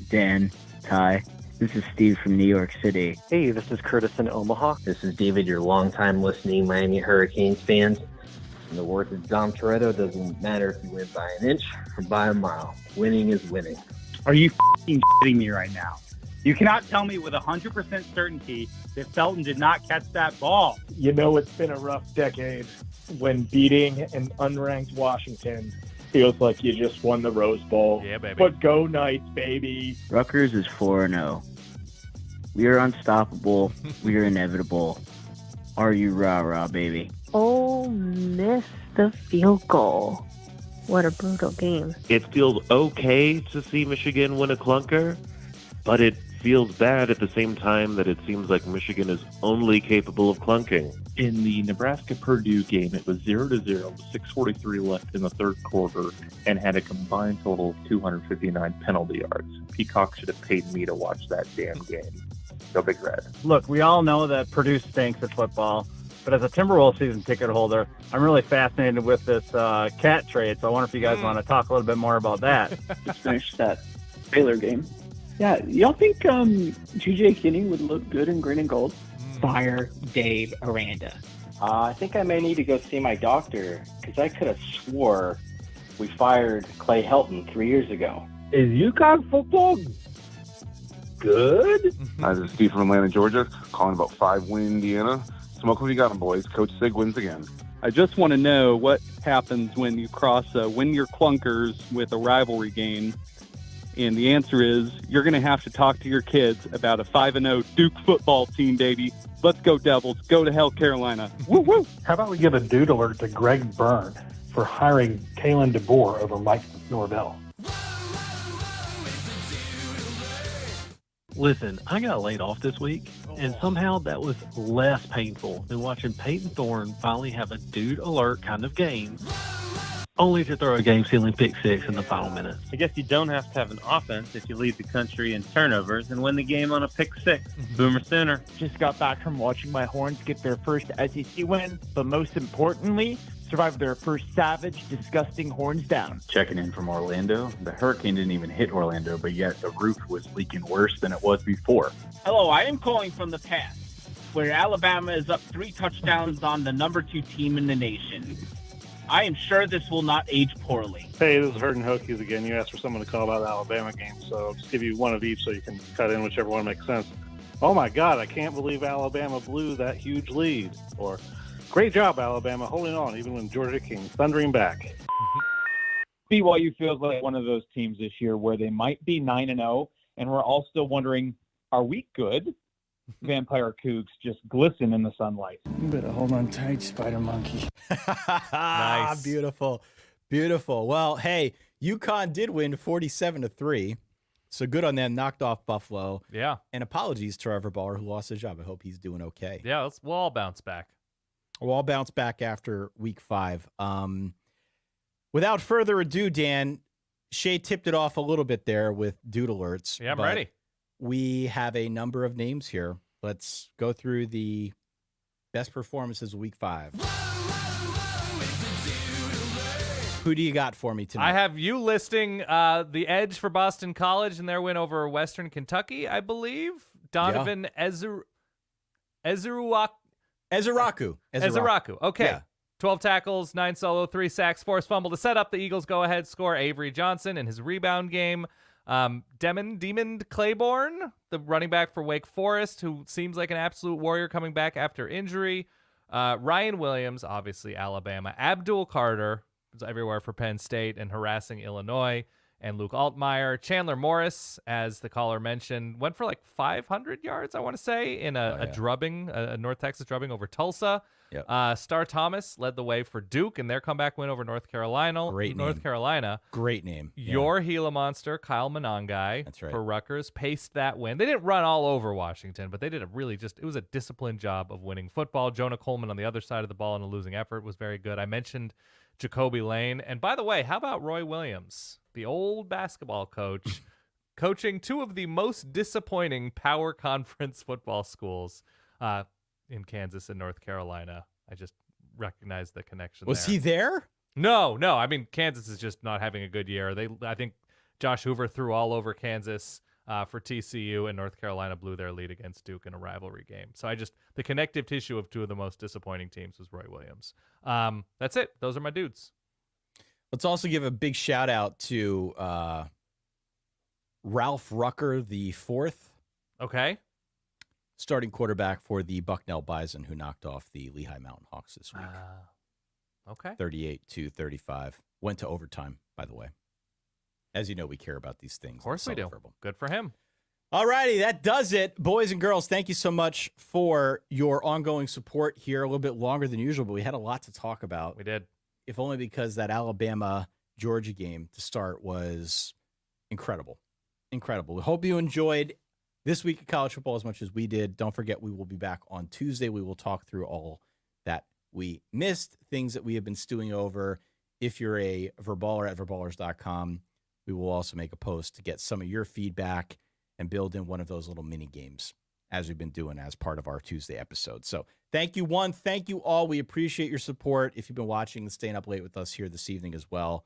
H: Dan, Ty, this is Steve from New York City.
I: Hey, this is Curtis in Omaha.
J: This is David, your longtime listening Miami Hurricanes fans. In the words of Dom Toretto, doesn't matter if you win by an inch or by a mile. Winning is winning.
K: Are you f***ing kidding me right now? You cannot tell me with 100% certainty that Felton did not catch that ball.
L: You know it's been a rough decade when beating an unranked Washington feels like you just won the Rose Bowl.
B: Yeah, baby.
L: But go Knights, baby.
H: Rutgers is 4-0. We are unstoppable. We are inevitable. Are you rah-rah, baby?
M: Ole Miss the field goal. What a brutal game.
N: It feels okay to see Michigan win a clunker, but it feels bad at the same time that it seems like Michigan is only capable of clunking.
O: In the Nebraska-Purdue game, it was 0-0, with 6:43 left in the third quarter, and had a combined total of 259 penalty yards. Peacock should have paid me to watch that damn game. Go Big Red.
K: Look, we all know that Purdue stinks at football, but as a Timberwolves season ticket holder, I'm really fascinated with this cat trade, so I wonder if you guys want to talk a little bit more about that.
P: Just finished that Baylor game. Yeah, y'all think G.J. Kinney would look good in green and gold?
Q: Fire Dave Aranda.
R: I think I may need to go see my doctor, because I could have swore we fired Clay Helton 3 years ago.
S: Is UConn football good?
T: Hi, this is Steve from Atlanta, Georgia, calling about 5-win Indiana. Smoke what you got 'em, boys. Coach Sig wins again.
U: I just want to know what happens when you cross win your clunkers with a rivalry game. And the answer is you're going to have to talk to your kids about a 5-0 Duke football team, baby. Let's go Devils. Go to hell, Carolina.
L: Woo woo. How about we give a dude alert to Greg Byrne for hiring Kalen DeBoer over Mike Norvell?
V: Listen, I got laid off this week, and somehow that was less painful than watching Peyton Thorne finally have a dude alert kind of game, only to throw a game-sealing pick six in the final minutes.
W: I guess you don't have to have an offense if you lead the country in turnovers and win the game on a pick six. Boomer Sooner.
Q: Just got back from watching my Horns get their first SEC win, but most importantly, survived their first savage, disgusting Horns down.
X: Checking in from Orlando. The hurricane didn't even hit Orlando, but yet the roof was leaking worse than it was before.
Y: Hello, I am calling from the past, where Alabama is up 3 touchdowns on the number 2 team in the nation. I am sure this will not age poorly.
Z: Hey, this is Hurtin' Hokies again. You asked for someone to call about the Alabama game, so I'll just give you one of each so you can cut in whichever one makes sense. Oh my God, I can't believe Alabama blew that huge lead. Or, great job, Alabama, holding on even when Georgia came thundering back.
Q: BYU feels like one of those teams this year where they might be 9-0, and we're all still wondering, are we good? Vampire Cougs just glisten in the sunlight.
A: You better hold on tight, Spider Monkey.
B: Nice.
C: Beautiful. Beautiful. Well, hey, UConn did win 47-3. So good on them. Knocked off Buffalo.
B: Yeah.
C: And apologies to our Verballer who lost his job. I hope he's doing okay.
B: Yeah, we'll all bounce back.
C: We'll all bounce back after week 5. Without further ado, Dan, Shay tipped it off a little bit there with dude alerts.
B: Yeah, I'm ready.
C: We have a number of names here. Let's go through the best performances of week 5. Who do you got for me tonight?
B: I have you listing the edge for Boston College and their win over Western Kentucky, I believe. Donovan Ezeraku. Okay.
C: Yeah.
B: 12 tackles, 9 solo, 3 sacks, forced fumble to set up the Eagles' go-ahead score. Avery Johnson in his rebound game. Demond Claiborne, the running back for Wake Forest, who seems like an absolute warrior coming back after injury. Ryan Williams, obviously Alabama. Abdul Carter was everywhere for Penn State and harassing Illinois. And Luke Altmaier. Chandler Morris, as the caller mentioned, went for like 500 yards, I want to say, in a drubbing, a North Texas drubbing over Tulsa.
C: Yep.
B: Star Thomas led the way for Duke in their comeback win over North Carolina. North Carolina.
C: Great name.
B: Your Gila monster, Kyle Monangai,
C: That's right.
B: for Rutgers, paced that win. They didn't run all over Washington, but they did it was a disciplined job of winning football. Jonah Coleman on the other side of the ball in a losing effort was very good. I mentioned Jacoby Lane. And by the way, how about Roy Williams, the old basketball coach, coaching 2 of the most disappointing power conference football schools in Kansas and North Carolina. I just recognized the connection
C: Was he there?
B: No. I mean, Kansas is just not having a good year. I think Josh Hoover threw all over Kansas for TCU, and North Carolina blew their lead against Duke in a rivalry game. So the connective tissue of 2 of the most disappointing teams was Roy Williams. That's it. Those are my dudes.
C: Let's also give a big shout out to Ralph Rucker the 4th.
B: Okay.
C: Starting quarterback for the Bucknell Bison, who knocked off the Lehigh Mountain Hawks this week.
B: Okay.
C: 38-35. Went to overtime, by the way. As you know, we care about these things.
B: Of course we do. Good for him.
C: All righty, that does it. Boys and girls, thank you so much for your ongoing support here. A little bit longer than usual, but we had a lot to talk about.
B: We did.
C: If only because that Alabama-Georgia game to start was incredible. Incredible. We hope you enjoyed this week of college football as much as we did. Don't forget, we will be back on Tuesday. We will talk through all that we missed, things that we have been stewing over. If you're a Verballer at verballers.com, we will also make a post to get some of your feedback and build in one of those little mini games as we've been doing as part of our Tuesday episode. So thank you, one. Thank you all. We appreciate your support. If you've been watching and staying up late with us here this evening as well.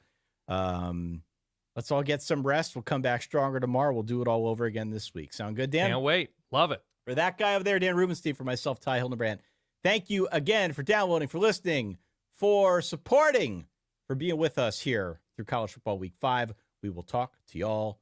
C: Let's all get some rest. We'll come back stronger tomorrow. We'll do it all over again this week. Sound good, Dan?
B: Can't wait. Love it.
C: For that guy over there, Dan Rubenstein, for myself, Ty Hildebrand. Thank you again for downloading, for listening, for supporting, for being with us here through College Football Week 5. We will talk to y'all